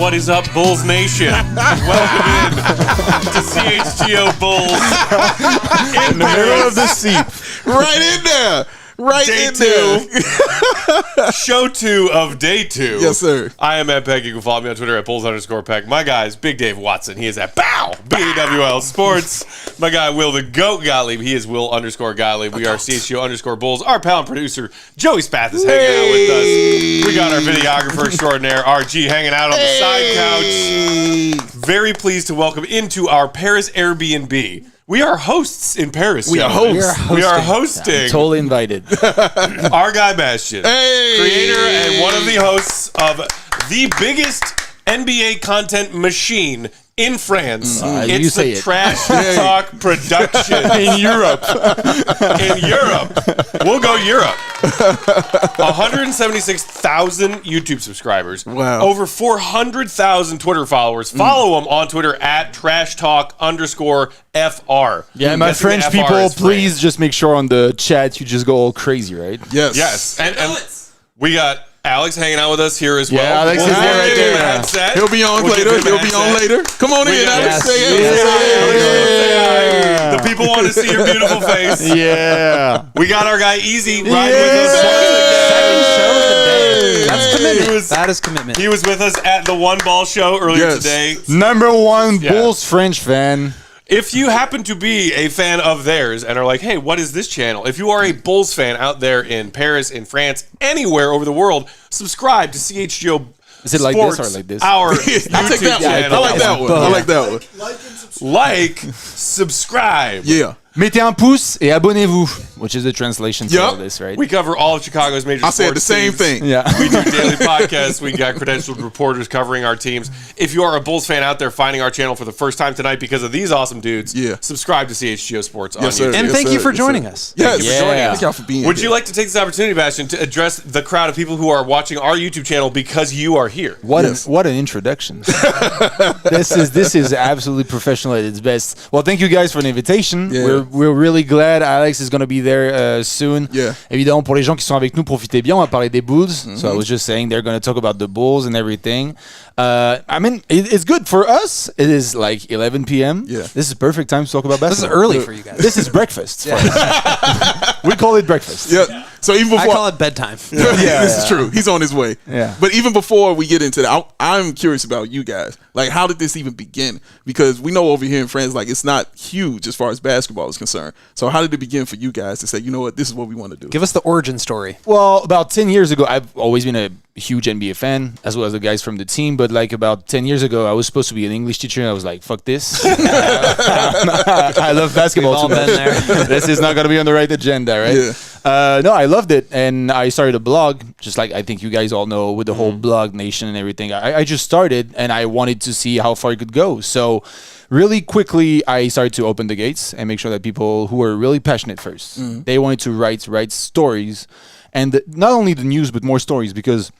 What is up, Bulls Nation? Welcome in to CHGO Bulls in the middle of the seat. Right in there. Right Day in 2. there. Show 2 of Day 2. Yes, sir. I am at Peck. You can follow me on Twitter at Bulls_Peck. My guy is Big Dave Watson. He is at BWL Sports. My guy, Will the Goat Gottlieb. He is Will_Gottlieb. We are CHGO Bulls. Our pal and producer, Joey Spath, is hanging out with us. We got our videographer extraordinaire, RG, hanging out on the side couch. Very pleased to welcome into our Paris Airbnb. We are hosts in Paris. We are hosts. We are hosting. I'm totally invited. Our guy Bastien, creator and one of the hosts of the biggest NBA content machine in France. It's the Trash Talk production in Europe. In Europe, we'll go Europe. 176,000 YouTube subscribers. Wow. Over 400,000 Twitter followers. Follow them on Twitter at @trashtalk_FR. Yeah, my French people, please just make sure on the chat you just go all crazy, right? Yes. And we got Alex hanging out with us here as well. Yeah, Alex is there right there. He'll be on later. Come on in, Alex. Say hi. The people want to see your beautiful face. Yeah. We got our guy Easy riding with us. Second show of the day. That's commitment. That is commitment. He was with us at the One Ball Show earlier today. #1 Bulls French fan. If you happen to be a fan of theirs and are like, hey, what is this channel? If you are a Bulls fan out there in Paris, in France, anywhere over the world, subscribe to CHGO Is it like Sports, this or like this? Our I'll take YouTube that one. channel. I like that one. I like that one. Subscribe. Yeah. Mettez un pouce et abonnez-vous, which is the translation for all this, right? We cover all of Chicago's major sports I said the same teams. thing. Yeah. We do daily podcasts. We got credentialed reporters covering our teams. If you are a Bulls fan out there finding our channel for the first time tonight because of these awesome dudes, subscribe to CHGO Sports on YouTube. And thank you for joining us. Yes. Thank you for joining us. Thank y'all for being Would here. you like to take this opportunity, Bastien, to address the crowd of people who are watching our YouTube channel because you are here? What an introduction. This is absolutely professional at its best. Well, thank you guys for the invitation. Yeah. We're really glad Alex is going to be there soon. Yeah. Évidemment, pour les gens qui sont avec nous, profitez bien. On va parler des Bulls. So I was just saying they're going to talk about the Bulls and everything. I mean, it's good for us. It is like 11 p.m. Yeah. This is perfect time to talk about basketball. This is early for you guys. This is breakfast. For us. We call it breakfast. Yeah. So even before I call it bedtime. this is true. He's on his way. Yeah. But even before we get into that, I'm curious about you guys. Like, how did this even begin? Because we know over here in France, like, it's not huge as far as basketball is concerned. So how did it begin for you guys to say, you know what, this is what we want to do? Give us the origin story. Well, about 10 years ago, I've always been a huge NBA fan, as well as the guys from the team. But like about 10 years ago, I was supposed to be an English teacher, and I was like, fuck this. I love basketball We've all too much. been there. This is not going to be on the right agenda, right? Yeah. No, I loved it. And I started a blog, just like I think you guys all know, with the whole blog nation and everything. I just started, and I wanted to see how far it could go. So really quickly, I started to open the gates and make sure that people who were really passionate first, they wanted to write stories. And not only the news, but more stories, because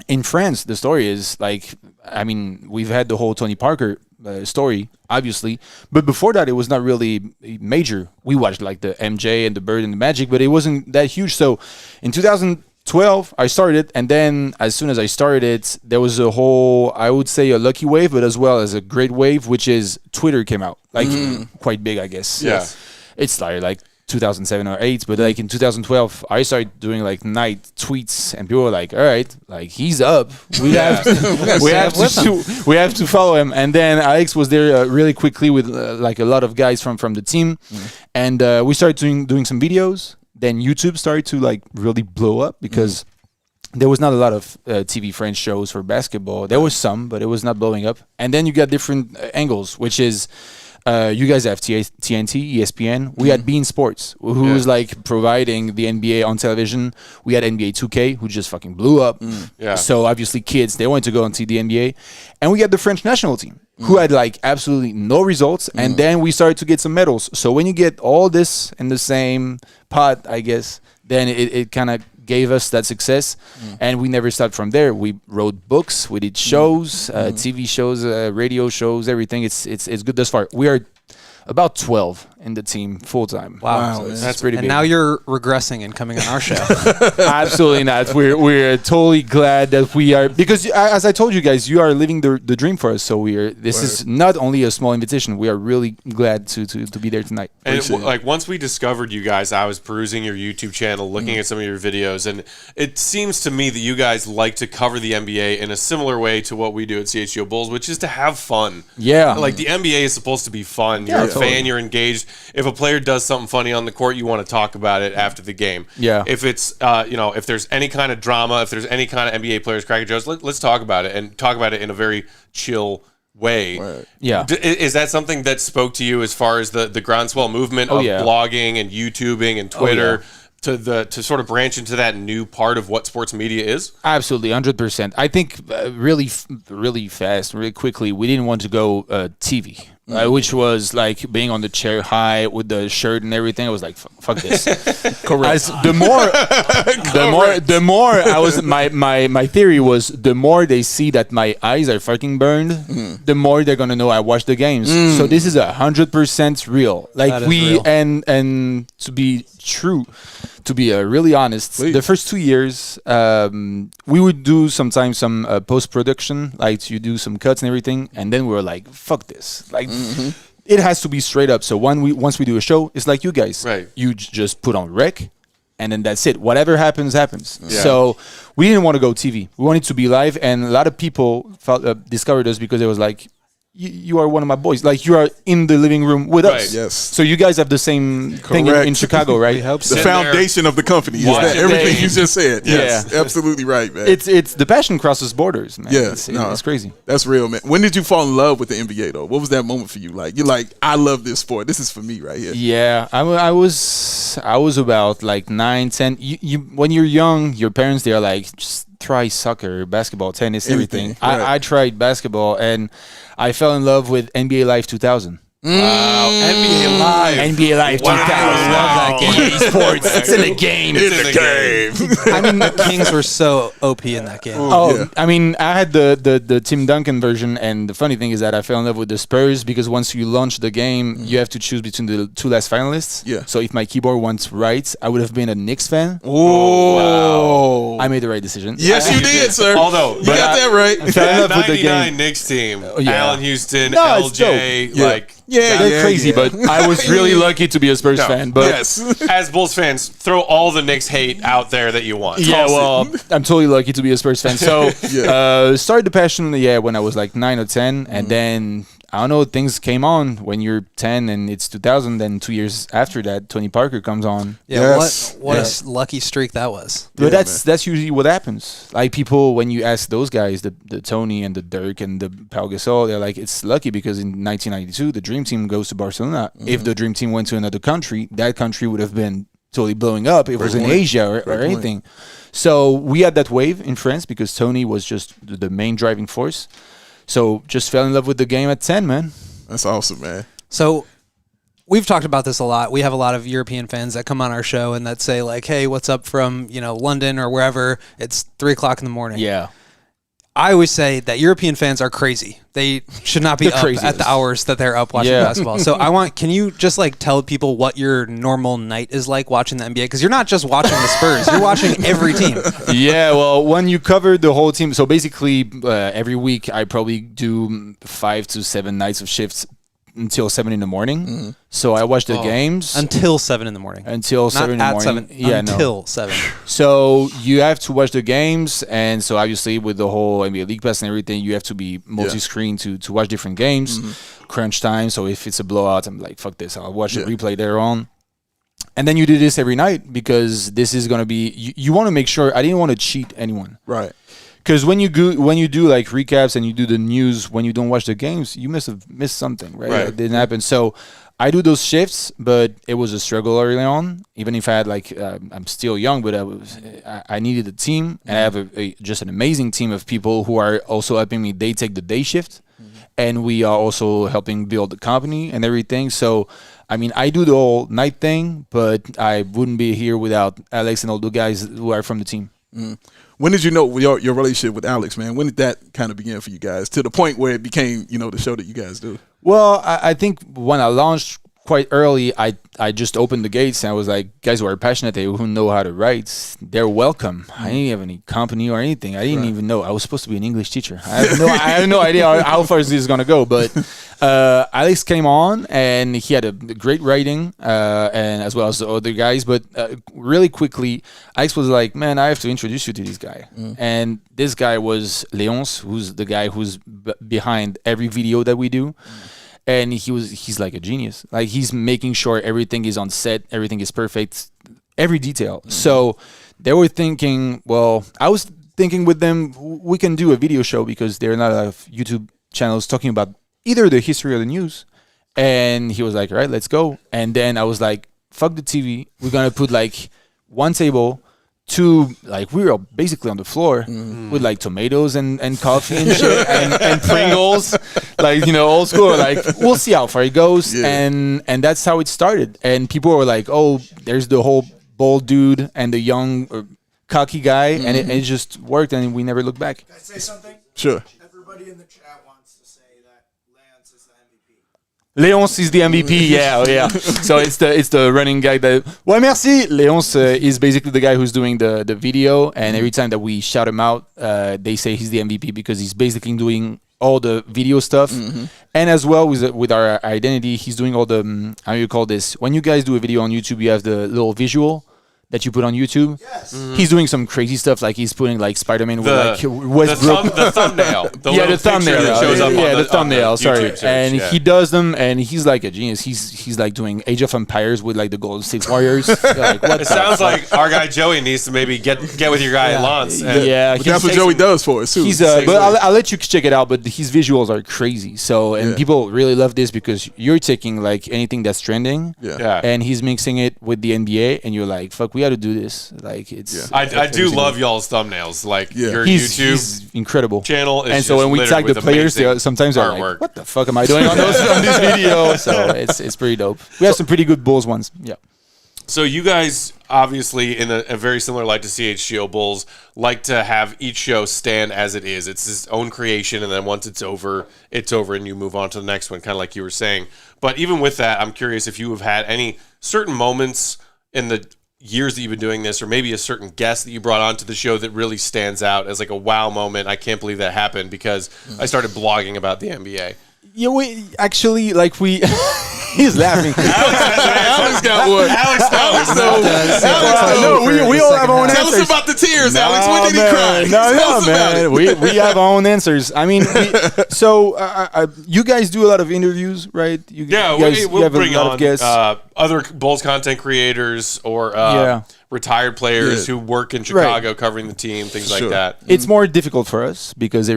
in France, the story is like, I mean, we've had the whole Tony Parker story, obviously, but before that, it was not really major. We watched like the MJ and the Bird and the Magic, but it wasn't that huge. So in 2012, I started, and then as soon as I started, there was a whole, I would say, a lucky wave, but as well as a great wave, which is Twitter came out, like quite big, I guess. Yeah. It started like 2007 or 8, but like in 2012 I started doing like night tweets, and people were like, all right, like he's up, we have to follow him. And then Alex was there really quickly with like a lot of guys from the team, and we started doing some videos. Then YouTube started to like really blow up, because there was not a lot of TV French shows for basketball. There was some, but it was not blowing up. And then you got different angles, which is you guys have TNT, ESPN. We had Bein Sports, who was like providing the NBA on television. We had NBA 2K, who just fucking blew up. So obviously kids, they wanted to go and see the NBA. And we had the French national team, who had like absolutely no results. And then we started to get some medals. So when you get all this in the same pot, I guess, then it kind of gave us that success, and we never stopped from there. We wrote books, we did shows, TV shows, radio shows, everything. It's good thus far. We are about 12 in the team full time. Wow. So That's pretty And big. now you're regressing and coming on our show. Absolutely not. We're totally glad that we are, because as I told you guys, you are living the dream for us. So this is not only a small invitation. We are really glad to be there tonight. And like once we discovered you guys, I was perusing your YouTube channel, looking at some of your videos, and it seems to me that you guys like to cover the NBA in a similar way to what we do at CHGO Bulls, which is to have fun. Yeah. Like the NBA is supposed to be fun. You're a fan, you're engaged. If a player does something funny on the court, you want to talk about it after the game. Yeah. If it's if there's any kind of drama, if there's any kind of NBA players cracking jokes, let's talk about it, and talk about it in a very chill way. Right. Yeah. Is that something that spoke to you as far as the groundswell movement of blogging and YouTubing and Twitter to sort of branch into that new part of what sports media is? Absolutely, 100%. I think really fast, really quickly, we didn't want to go TV. Which was like being on the chair high with the shirt and everything. I was like, fuck this. Correct. The more I was, my theory was, the more they see that my eyes are fucking burned, the more they're gonna know I watched the games. So this is 100% real. Like real. And to be true, to be really honest, the first 2 years, we would do sometimes some post-production, like you do some cuts and everything, and then we were like, fuck this. Like, it has to be straight up. So once we do a show, it's like you guys. Right. You just put on rec, and then that's it. Whatever happens, happens. Yeah. So we didn't want to go TV. We wanted to be live, and a lot of people discovered us because it was like, you are one of my boys. Like, you are in the living room with us. Yes. So you guys have the same thing in Chicago, right? The foundation of the company is that everything you just said. Yes, absolutely right, man. It's the passion crosses borders, man. Yeah, it's crazy. That's real, man. When did you fall in love with the NBA though? What was that moment for you? Like, you're like, I love this sport. This is for me right here. Yeah, I was about like 9, 10. You when you're young, your parents, they're like, just try soccer, basketball, tennis, everything. Right. I tried basketball, and I fell in love with NBA Live 2000. Wow, NBA Live. NBA Live 2000. I love that game. Sports. It's in the game. It's in the game. I mean, the Kings were so OP in that game. I mean, I had the Tim Duncan version, and the funny thing is that I fell in love with the Spurs because once you launch the game, you have to choose between the two last finalists. Yeah. So if my keyboard went right, I would have been a Knicks fan. Oh, I made the right decision. yes, you did, sir. Although, you got that right. I fell in love with the 99 game. Knicks team, yeah. Allen Houston, No, it's LJ, dope. like. Yeah, They're crazy, yeah. but I was really lucky to be a Spurs fan. But yes. As Bulls fans, throw all the Knicks hate out there that you want. yeah, well, I'm totally lucky to be a Spurs fan. So, Yeah. started the passion, when I was like 9 or 10, and then I don't know, things came on when you're 10 and it's 2000. Then 2 years after that, Tony Parker comes on. Yeah, Yes. what a lucky streak that was. But Yeah, that's usually what happens. Like, people, when you ask those guys, the Tony and the Dirk and the Pau Gasol, they're like, it's lucky because in 1992 the Dream Team goes to Barcelona. If the Dream Team went to another country, that country would have been totally blowing up. It was in Asia or anything. So we had that wave in France because Tony was just the main driving force. So just fell in love with the game at 10, man. That's awesome, man. So we've talked about this a lot. We have a lot of European fans that come on our show and that say like, hey, what's up from, London or wherever? It's 3 o'clock in the morning. Yeah. I always say that European fans are crazy. They should not be The up craziest. at the hours that they're up watching basketball. So can you just like tell people what your normal night is like watching the NBA? Because you're not just watching the Spurs, you're watching every team. Yeah, well, when you cover the whole team, so basically every week I probably do 5 to 7 nights of shifts until 7 in the morning. So I watch the games Until 7 in the morning. until 7 in the Not at morning. 7. Yeah, no. Until 7. So you have to watch the games, and so obviously with the whole NBA League Pass and everything, you have to be multi-screen to watch different games. Crunch time. So if it's a blowout, I'm like, fuck this. I'll watch the replay later on. And then you do this every night because this is gonna be. You want to make sure. I didn't want to cheat anyone. Right. Because when you do like recaps and you do the news when you don't watch the games, you must have missed something, right? It didn't happen. So I do those shifts, but it was a struggle early on. Even if I had I'm still young, but I needed a team, and I have just an amazing team of people who are also helping me. They take the day shift, and we are also helping build the company and everything. So, I mean, I do the whole night thing, but I wouldn't be here without Alex and all the guys who are from the team. When did you know your relationship with Alex, man? When did that kind of begin for you guys to the point where it became, the show that you guys do? Well, I think when I launched quite early, I just opened the gates and I was like, guys who are passionate, who know how to write, they're welcome. I didn't have any company or anything. I didn't even know. I was supposed to be an English teacher. I have no idea how far this is gonna go. But Alex came on and he had a great writing, and as well as the other guys. But really quickly, Alex was like, "Man, I have to introduce you to this guy." And this guy was Léonce, who's the guy who's behind every video that we do. And he's like a genius. Like he's making sure everything is on set, everything is perfect, every detail. So they were thinking, well, I was thinking with them, we can do a video show because there are not a lot of YouTube channels talking about either the history or the news. And he was like, all right, let's go. And then I was like, fuck the TV. We're gonna put like one table. Like we were basically on the floor with like tomatoes and coffee and shit and Pringles, like, you know, old school. Like we'll see how far it goes, and that's how it started. And people were like, "Oh, there's the whole bold dude and the young cocky guy," and it just worked, and we never looked back. Can I say something? Sure. Everybody in the chat wants to say that Lance is the MVP. Léonce is the MVP, yeah. So it's the running guy that. Well, merci. Léonce is basically the guy who's doing the video, and every time that we shout him out, they say he's the MVP because he's basically doing all the video stuff, and as well with our identity, he's doing all the how you call this? When you guys do a video on YouTube, you have the little visual that you put on YouTube. Yes. He's doing some crazy stuff, like he's putting like Spider-Man with like Westbrook. The thumbnail. The thumbnail. That shows up yeah, on the thumbnail. Sorry, YouTube search, and he does them, and he's like a genius. He's like doing Age of Empires with like the Golden State Warriors. Like, what It sounds like our guy Joey needs to maybe get with your guy Lance. yeah, But that's what Joey does for us, too. He's but I'll let you check it out. But his visuals are crazy. So and people really love this because you're taking like anything that's trending, Yeah. and he's mixing it with the NBA, and you're like, fuck, we got to do this. Like it's. I do love y'all's thumbnails. Like your He's YouTube incredible channel is and so just when we littered tag the with players, amazing sometimes they're artwork. like, "What the fuck am I doing on this video?" So it's pretty dope. We have some pretty good Bulls ones. Yeah. So you guys, obviously, in a very similar light to CHGO Bulls, like to have each show stand as it is. It's its own creation, and then once it's over, and you move on to the next one, kind of like you were saying. But even with that, I'm curious if you have had any certain moments in the years that you've been doing this, or maybe a certain guest that you brought onto the show that really stands out as like a wow moment. I can't believe that happened because I started blogging about the NBA. Yeah, we actually like we. He's laughing. Alex got one. Alex knows. We all have our own Tell answers. us about the tears, Alex. When did he cry? Tell us about man. it. We have our own answers. I mean, you guys do a lot of interviews, right? You guys, we'll have bring a lot on of guests. other Bulls content creators or retired players who work in Chicago covering the team, things like that. It's more difficult for us because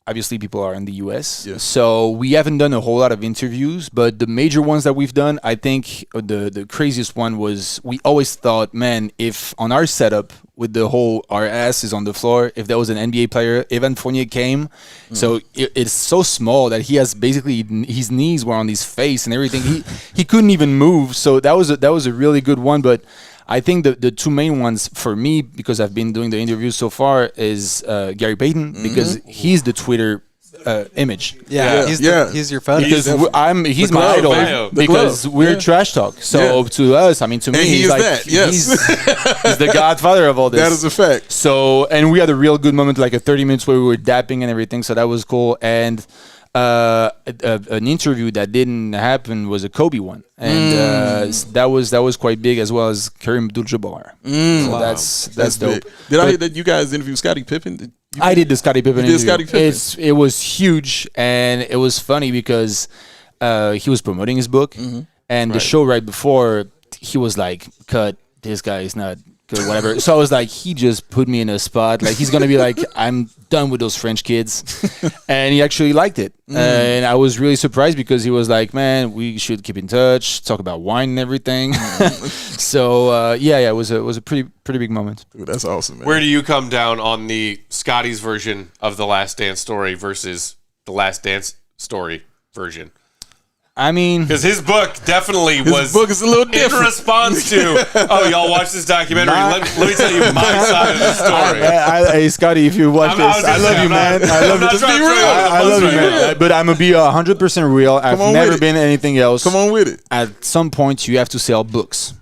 obviously people are in the US. So we haven't done a whole lot of interviews, but the major ones that we've done, I think the craziest one was we always thought, man, if on our setup with the whole our ass is on the floor, if there was an NBA player, Evan Fournier came. So it's so small that he has basically his knees were on his face and everything. He couldn't even move. So that was a really good one, but I think the two main ones for me, because I've been doing the interviews so far, is Gary Payton, because he's the Twitter image. He's your photo. Because he's my idol. Because we're trash talk. So to us, I mean, to me, he's like he's the godfather of all this. That is a fact. So, and we had a real good moment, like a 30 minutes where we were dapping and everything. So that was cool. And an interview that didn't happen was a Kobe one, and that was quite big, as well as Kareem Abdul-Jabbar. So that's dope. Big. Did I hear that you guys interviewed Scottie Pippen? I did the Scottie Pippen interview. Scottie Pippen. It was huge, and it was funny because he was promoting his book, and the show right before, he was like, "Cut, this guy is not good, whatever." So I was like, he just put me in a spot. Like, he's gonna be like, I'm done with those French kids, and he actually liked it, and I was really surprised because he was like, man, we should keep in touch, talk about wine and everything. So it was a pretty big moment. Dude, that's awesome, man. Where do you come down on the Scotty's version of the Last Dance story versus the Last Dance story version? I mean, Because his book definitely was book is a little in different. response to, oh, y'all watch this documentary. Let me tell you my side of the story. hey, Scotty, if you watch I was this, I just love saying, you, man. I love you. Just be real. I love you, man. But I'm gonna be 100% real. I've on never with it. been anything else. Come on with it. At some point, you have to sell books.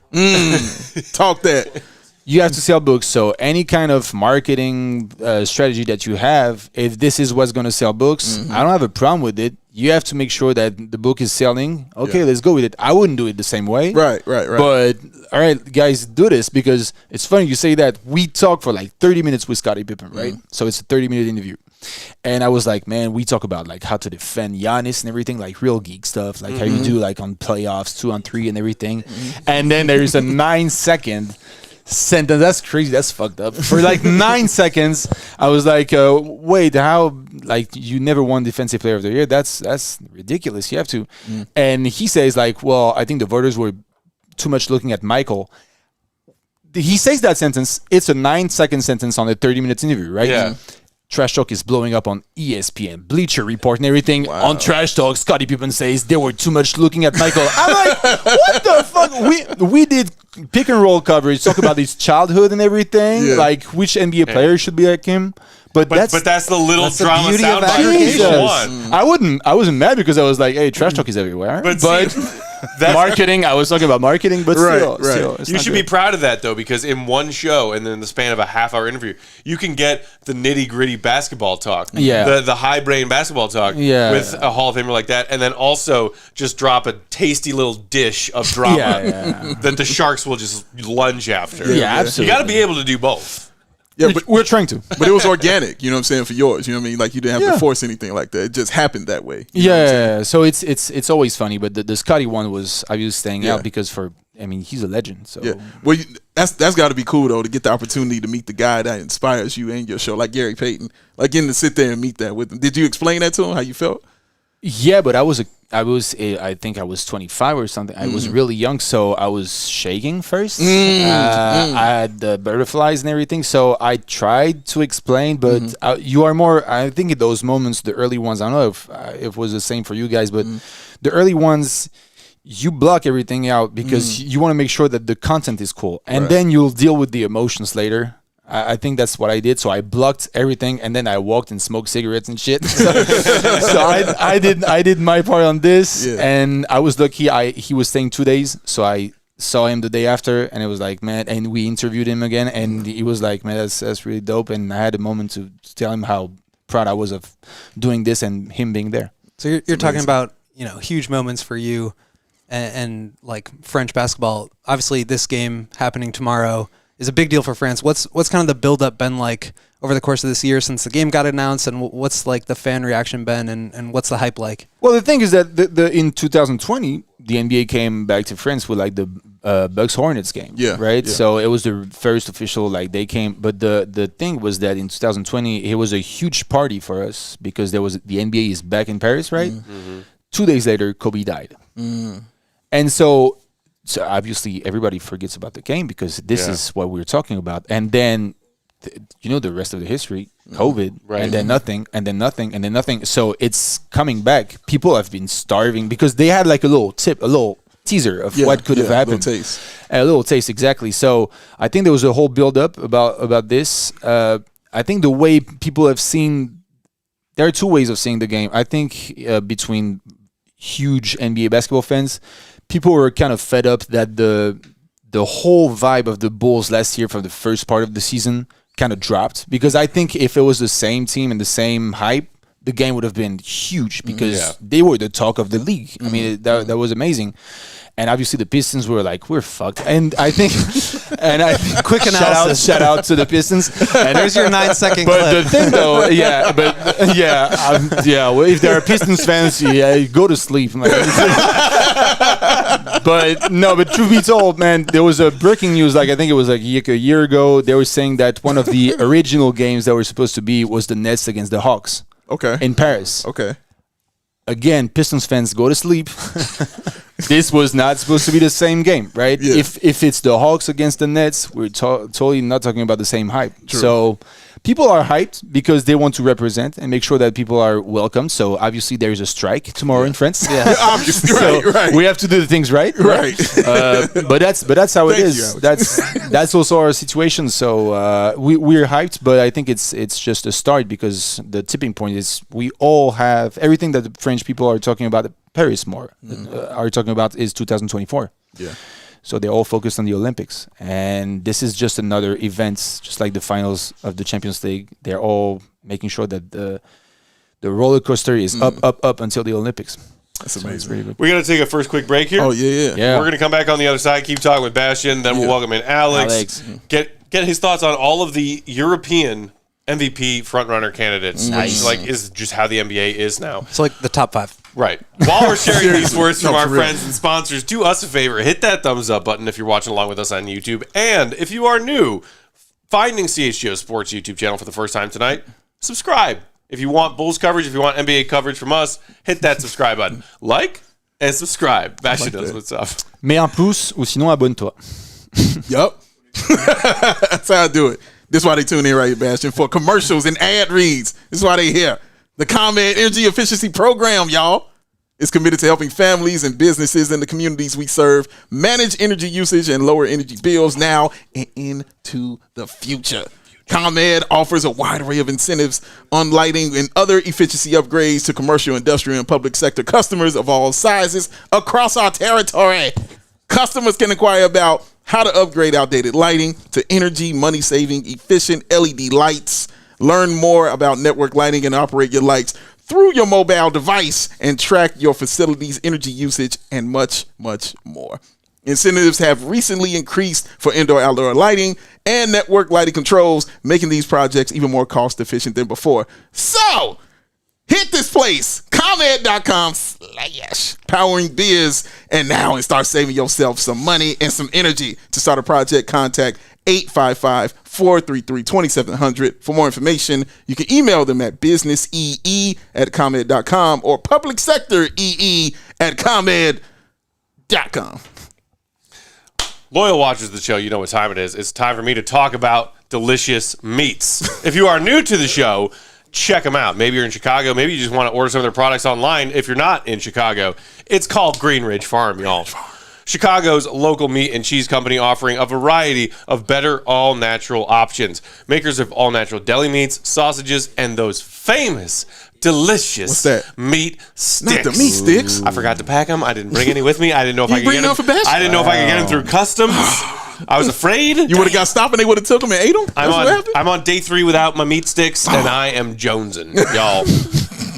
Talk that. You have to sell books. So any kind of marketing strategy that you have, if this is what's going to sell books, I don't have a problem with it. You have to make sure that the book is selling. Okay, let's go with it. I wouldn't do it the same way. Right. But all right, guys, do this because it's funny you say that. We talked for like 30 minutes with Scottie Pippen, right? So it's a 30-minute interview. And I was like, man, we talk about like how to defend Giannis and everything, like real geek stuff, like how you do like on playoffs, 2-on-3 and everything. And then there is a 9-second sentence. That's crazy. That's fucked up. For like 9 seconds, I was like, wait, how? Like you never won Defensive Player of the Year? That's ridiculous. You have to. And he says like, well, I think the voters were too much looking at Michael. He says that sentence. It's a 9-second sentence on a 30-minute interview, right? Yeah. Trash Talk is blowing up on ESPN, Bleacher Report, and everything. On Trash Talk, Scottie Pippen says they were too much looking at Michael. I'm like, what the fuck? We did pick and roll coverage, talk about his childhood and everything, like which NBA player should be like him. But that's the little that's the drama beauty of soundbite aggregation. you Jesus. want. I wasn't mad because I was like, hey, Trash Talk is everywhere. But But see, that's- marketing, I was talking about marketing, but still, it's You not should good. be proud of that though, because in one show and in the span of a half-hour interview, you can get the nitty-gritty basketball talk, the high-brain basketball talk, with a Hall of Famer like that, and then also just drop a tasty little dish of drama that the Sharks will just lunge after. Yeah, absolutely. You got to be able to do both. Yeah, but We're trying to. but it was organic. You know what I'm saying for yours. You know what I mean? Like you didn't have to force anything like that. It just happened that way. You know what I'm saying? Yeah, so it's always funny, but the Scotty one was I was staying out because he's a legend. So Yeah. Well, that's got to be cool though to get the opportunity to meet the guy that inspires you and your show, like Gary Payton. Like getting to sit there and meet that with him. Did you explain that to him? How you felt? yeah, but I think I was 25 or something. I was really young, so I was shaking first. I had the butterflies and everything, so I tried to explain, but you are more. I think in those moments, the early ones. I don't know if it was the same for you guys, but the early ones. You block everything out because you want to make sure that the content is cool, and then you'll deal with the emotions later. I think that's what I did. So I blocked everything, and then I walked and smoked cigarettes and shit. So I did my part on this, and I was lucky. He was staying 2 days, so I saw him the day after, and it was like, man. And we interviewed him again, and he was like, man, that's really dope. And I had a moment to tell him how proud I was of doing this and him being there. So you're talking about huge moments for you. And like French basketball, obviously this game happening tomorrow is a big deal for France. What's kind of the build-up been like over the course of this year since the game got announced, and what's like the fan reaction been, and what's the hype like? Well, the thing is that in 2020, the NBA came back to France with like the Bucks Hornets game, right? Yeah. So it was the first official they came. But the thing was that in 2020, it was a huge party for us because the NBA is back in Paris, right? 2 days later, Kobe died. And so obviously everybody forgets about the game because this is what we're talking about. And then, the rest of the history, COVID, and then nothing, and then nothing, and then nothing. So it's coming back. People have been starving because they had like a little teaser of what could have happened. A little taste, exactly. So I think there was a whole build-up about this. I think the way people have seen, there are two ways of seeing the game. I think between huge NBA basketball fans, people were kind of fed up that the whole vibe of the Bulls last year from the first part of the season kind of dropped, because I think if it was the same team and the same hype, the game would have been huge because they were the talk of the league. I mean, that was amazing. And obviously the Pistons were like, we're fucked. And I think, quick analysis. Shout out to the Pistons. And there's your 9-second But clip. the thing though, well, if there are Pistons fans, go to sleep. But truth be told, man, there was a breaking news. I think it was a year ago. They were saying that one of the original games that were supposed to be was the Nets against the Hawks. Okay. In Paris. Okay. Again, Pistons fans, go to sleep. this was not supposed to be the same game, right? Yeah. If it's the Hawks against the Nets, we're totally not talking about the same hype. True. So people are hyped because they want to represent and make sure that people are welcome. So obviously there is a strike tomorrow in France. Yeah, obviously, So right. we have to do the things right. Right. But that's how it Thank is. you, Alex. That's also our situation. So we're hyped, but I think it's just a start because the tipping point is we all have everything that the French people are talking about. Paris more are talking about is 2024. Yeah. So they're all focused on the Olympics, and this is just another event, just like the finals of the Champions League. They're all making sure that the roller coaster is up until the Olympics. That's So it's amazing. pretty good. We're going to take a first quick break here. Oh, yeah. Yeah. We're going to come back on the other side, keep talking with Bastien, then we'll welcome in Alex. Get his thoughts on all of the European MVP frontrunner candidates, which is just how the NBA is now. It's like the top 5. Right. While we're sharing these Seriously. words from No, our for real. friends and sponsors, do us a favor. Hit that thumbs up button if you're watching along with us on YouTube. And if you are new, finding CHGO Sports YouTube channel for the first time tonight, subscribe. If you want Bulls coverage, if you want NBA coverage from us, hit that subscribe button. Like and subscribe. Bastien knows what's up. Mets un pouce ou sinon abonne-toi. Yup. That's how I do it. This is why they tune in right here, Bastien, for commercials and ad reads. This is why they here. The ComEd Energy Efficiency Program, y'all, is committed to helping families and businesses in the communities we serve manage energy usage and lower energy bills now and into the future. ComEd offers a wide array of incentives on lighting and other efficiency upgrades to commercial, industrial, and public sector customers of all sizes across our territory. Customers can inquire about how to upgrade outdated lighting to energy, money-saving, efficient LED lights. Learn more about network lighting and operate your lights through your mobile device and track your facility's energy usage and much, much more. Incentives have recently increased for indoor-outdoor lighting and network lighting controls, making these projects even more cost-efficient than before. So, hit this place, ComEd.com/powering biz, and start saving yourself some money and some energy. To start a project, contact 855-433-2700. For more information, you can email them at businessee@comed.com or publicsectoree@comed.com. Loyal watchers of the show, you know what time it is. It's time for me to talk about delicious meats. If you are new to the show, check them out. Maybe you're in Chicago. Maybe you just want to order some of their products online. If you're not in Chicago, it's called Green Ridge Farm, y'all. Chicago's local meat and cheese company offering a variety of better all-natural options. Makers of all-natural deli meats, sausages, and those famous, delicious What's that? meat sticks. Not the meat sticks. I forgot to pack them. I didn't bring any with me. I didn't know if I could bring get none them. for Bastien? I didn't know if I could get them through customs. I was afraid. You would have got stopped and they would have took them and ate them? I'm on day 3 without my meat sticks, and I am jonesing, y'all.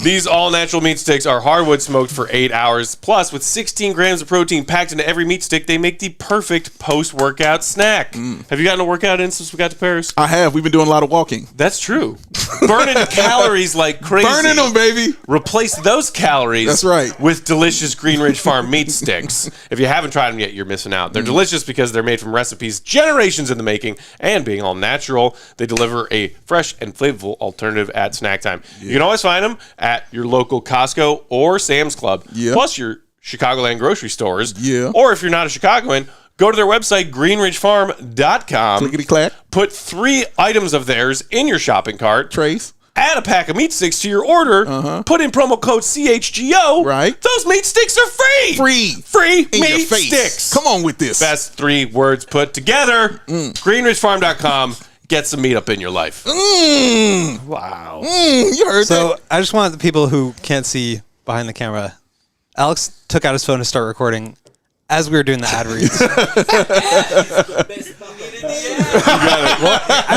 These all-natural meat sticks are hardwood smoked for 8 hours. Plus, with 16 grams of protein packed into every meat stick, they make the perfect post-workout snack. Have you gotten a workout in since we got to Paris? I have. We've been doing a lot of walking. That's true. Burning calories like crazy. Burning them, baby. Replace those calories That's right. with delicious Green Ridge Farm meat sticks. If you haven't tried them yet, you're missing out. They're delicious because they're made from recipes generations in the making, and being all natural, they deliver a fresh and flavorful alternative at snack time. You can always find them at your local Costco or Sam's Club, plus your Chicagoland grocery stores. Or if you're not a Chicagoan, go to their website, greenridgefarm.com. Clickety-clack. Put 3 items of theirs in your shopping cart. Trace. Add a pack of meat sticks to your order. Put in promo code CHGO. Right. Those meat sticks are free. Free In your meat face. sticks. Come on with this. Best 3 words put together. Greenridgefarm.com. Get some meat up in your life. Wow. You heard So that. I just want the people who can't see behind the camera. Alex took out his phone to start recording as we were doing the ad reads. He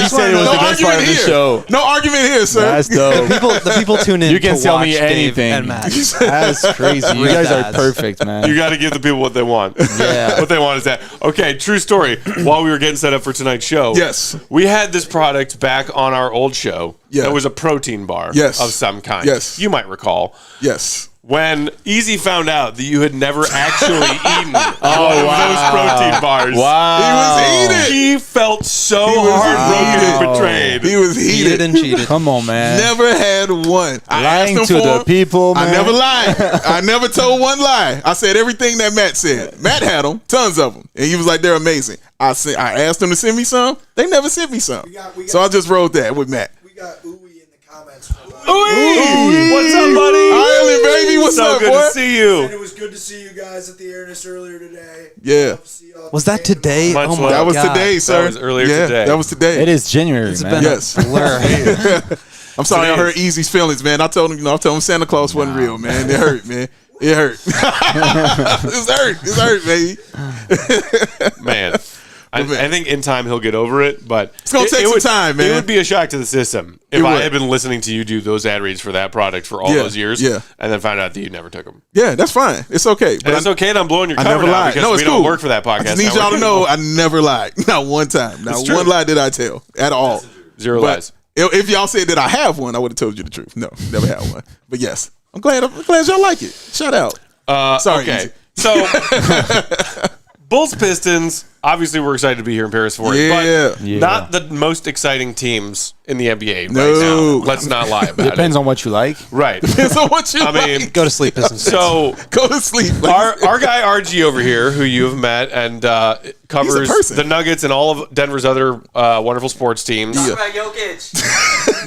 said it was the best part of the show. No argument here, sir. That's dope. The people tune in. You can to tell watch me Dave anything. and Matt. That's crazy. You guys are ads. perfect, man. You got to give the people what they want. Yeah. What they want is that. Okay, true story. While we were getting set up for tonight's show, Yes. we had this product back on our old show. Yeah. It was a protein bar Yes. of some kind. Yes. You might recall. Yes. when Easy found out that you had never actually eaten one of those protein bars. Wow. He was heated. He felt so He was heartbroken heated. and betrayed. He was Cheated heated. and cheated. Come on, man. Never had one. I Lying asked him to for the them. people, man. I never lied. I never told one lie. I said everything that Matt said. Matt had them, tons of them, and he was like, "They're amazing." I asked them to send me some. They never sent me some. We got- So I just rode that with Matt. We got Ooey in the comments. From, Ooh, what's up, buddy? Ireland, baby. What's so up, good boy? to see you. and it was good to see you guys at the Airness earlier today. Yeah. Love to see y'all at Was the that game today? Much Oh my love. That was God. today, sir. was earlier yeah, today. That was today. It is January, It's man. been Yes. a blur. I'm sorry I Today hurt Easy's feelings, man. I told him Santa Claus wasn't real, man. It hurt, man. It hurt. It's hurt, baby. Man. I think in time he'll get over it, but it's gonna take some time, man. It would be a shock to the system if It I would. had been listening to you do those ad reads for that product for all Yeah, those years, yeah. and then found out that you never took them. Yeah, that's fine. It's okay. And it's okay that I'm blowing your I cover never now lied. because No, it's we don't cool. work for that podcast. I just need now. y'all to know I never lied. Not one time. Not It's true. one lie did I tell at all. Zero But lies. if y'all said that I have one, I would have told you the truth. No, never had one. But yes, I'm glad y'all like it. Shout out. Sorry, Okay, Easy. so Bulls Pistons. Obviously, we're excited to be here in Paris for it, Yeah. but Yeah. not the most exciting teams in the NBA right No. now. Let's not lie about Depends it. on what you like. Right. So what you I mean, like? Go to sleep, Pistons fans. So Go to sleep. our guy RG over here, who you have met and covers person. the Nuggets and all of Denver's other wonderful sports teams. Yeah.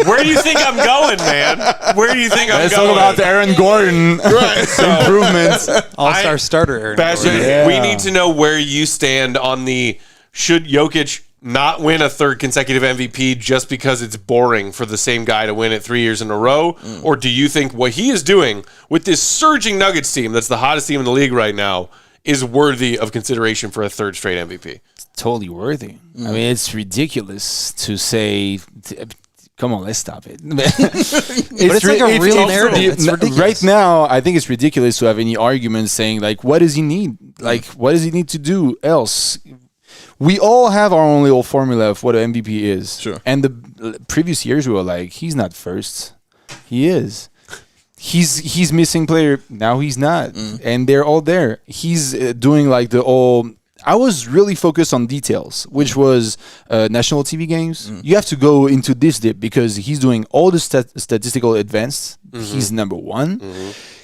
Where do you think I'm going, man? Where do you think I'm Let's going? talk about Aaron Gordon improvements. All-star starter Aaron Bastien, Gordon. Yeah. we need to know where you stand on the should Jokic not win a third consecutive MVP just because it's boring for the same guy to win it 3 years in a row? Or do you think what he is doing with this surging Nuggets team that's the hottest team in the league right now is worthy of consideration for a third straight MVP? Totally worthy. I mean, it's ridiculous to say. Come on, let's stop it. it's like a real narrative. It's ridiculous. Right now, I think it's ridiculous to have any arguments saying like, what does he need? Like, what does he need to do else? We all have our own little formula of what an MVP is. Sure. And the previous years we were like, he's not first. He is. He's missing player. Now he's not. And they're all there. He's doing like the all. I was really focused on details, which was national TV games. You have to go into this dip because he's doing all the statistical advanced. He's number one.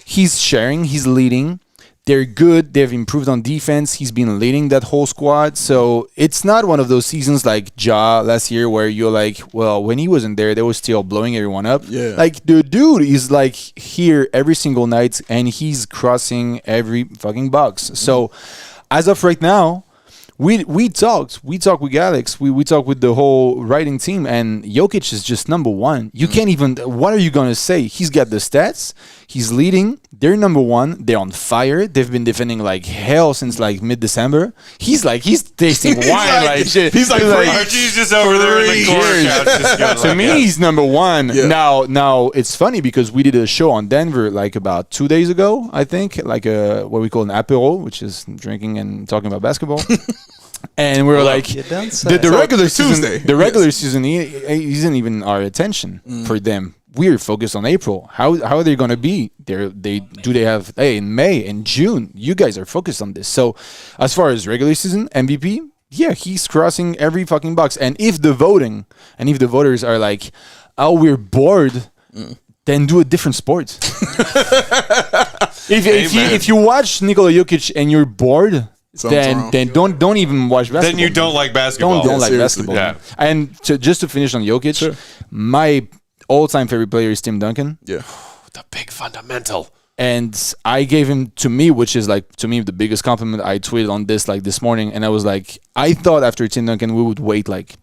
He's sharing. He's leading. They're good. They've improved on defense. He's been leading that whole squad. So it's not one of those seasons like Ja last year where you're like, well, when he wasn't there, they were still blowing everyone up. Yeah. Like the dude is like here every single night and he's crossing every fucking box. So as of right now, we talked with Alex, we talked with the whole writing team, and Jokic is just number one. You can't even. What are you gonna say? He's got the stats. He's leading. They're number one. They're on fire. They've been defending like hell since like mid-December. He's tasting wine like shit. He's like, RG's just over there in the corner years. couch just going To like me, that. he's number one. Yeah. Now it's funny because we did a show on Denver like about 2 days ago, I think, like what we call an apéro, which is drinking and talking about basketball. And we were like, You don't say. the regular season, Tuesday, the regular season he isn't even our attention for them. We're focused on April. How are they going to be? They have in May and June. You guys are focused on this. So as far as regular season MVP, yeah, he's crossing every fucking box. And if the voters are like, oh, we're bored, then do a different sport. if you watch Nikola Jokic and you're bored, then don't even watch basketball. Then you don't like basketball. Don't like seriously. basketball. Yeah. And just to finish on Jokic, my all-time favorite player is Tim Duncan. Yeah. The big fundamental. And I gave him to me, which is like to me the biggest compliment. I tweeted on this like this morning, and I was like, I thought after Tim Duncan we would wait like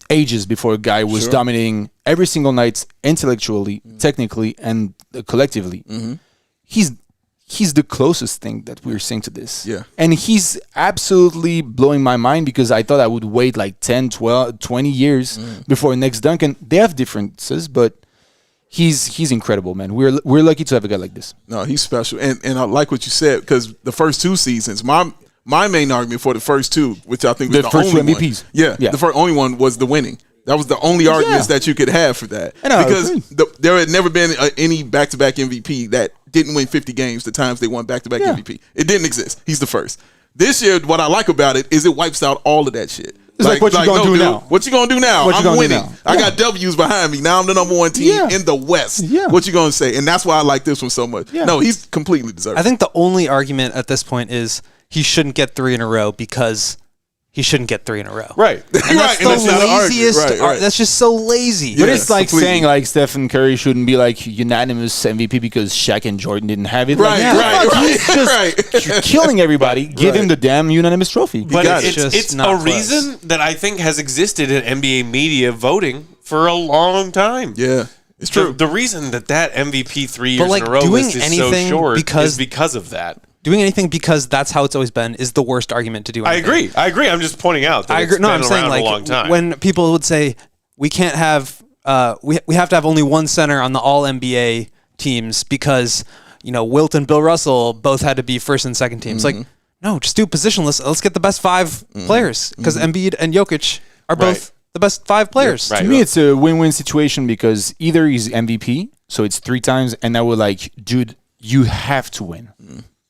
ages before a guy was dominating every single night intellectually, technically, and collectively. He's the closest thing that we're seeing to this. Yeah. And he's absolutely blowing my mind because I thought I would wait like 10, 12, 20 years before next Duncan. They have differences, but he's incredible, man. We're lucky to have a guy like this. No, he's special. And I like what you said because the first two seasons, my main argument for the first two, which I think was The first only two one, MVPs. Yeah. Yeah. The only one was the winning. That was the only arguments that you could have for that. Because there had never been any back-to-back MVP that didn't win 50 games the times they won back-to-back MVP. It didn't exist. He's the first. This year, what I like about it is it wipes out all of that shit. It's like what you gonna do now? What you gonna do now? I'm winning. I got W's behind me. Now I'm the number one team in the West. Yeah. What you gonna say? And that's why I like this one so much. Yeah. No, he's completely deserved. I think the only argument at this point is he shouldn't get 3 in a row because he shouldn't get 3 in a row. Right. And that's the laziest. That's just so lazy. But it's like saying like Stephen Curry shouldn't be like unanimous MVP because Shaq and Jordan didn't have it. Right, He's just killing everybody. Give him the damn unanimous trophy. But It's it's not a close. reason that I think has existed in NBA media voting for a long time. Yeah, it's true. The reason that MVP 3 years like, in a row doing list is so anything short because- is because of that. Doing anything because that's how it's always been is the worst argument to do. I Anything. agree. I'm just pointing out that I agree. it's No, been I'm around saying a like long time. when people would say we can't have we have to have only one center on the All NBA teams because Wilt and Bill Russell both had to be first and second teams. Like no, just do positionless. Let's get the best 5 players because Embiid and Jokic are both the best 5 players. Right. To me, it's a win-win situation because either he's MVP, so it's 3 times, and I would like, dude, you have to win.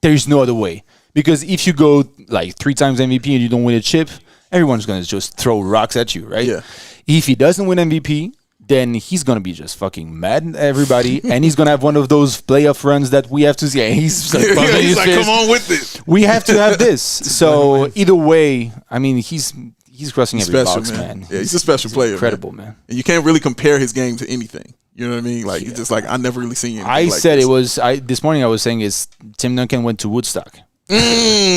There's no other way. Because if you go like 3 times MVP and you don't win a chip, everyone's going to just throw rocks at you, right? Yeah. If he doesn't win MVP, then he's going to be just fucking mad at everybody, and he's going to have one of those playoff runs that we have to see. He's like, He's like, come on with it. we have to have this. So either way, I mean, he's crossing every box, man. Yeah, he's a special player. Incredible, man. And you can't really compare his game to anything. You know what I mean? Like it's just like I never really seen anything I like said this. it was. This morning I was saying is Tim Duncan went to Woodstock.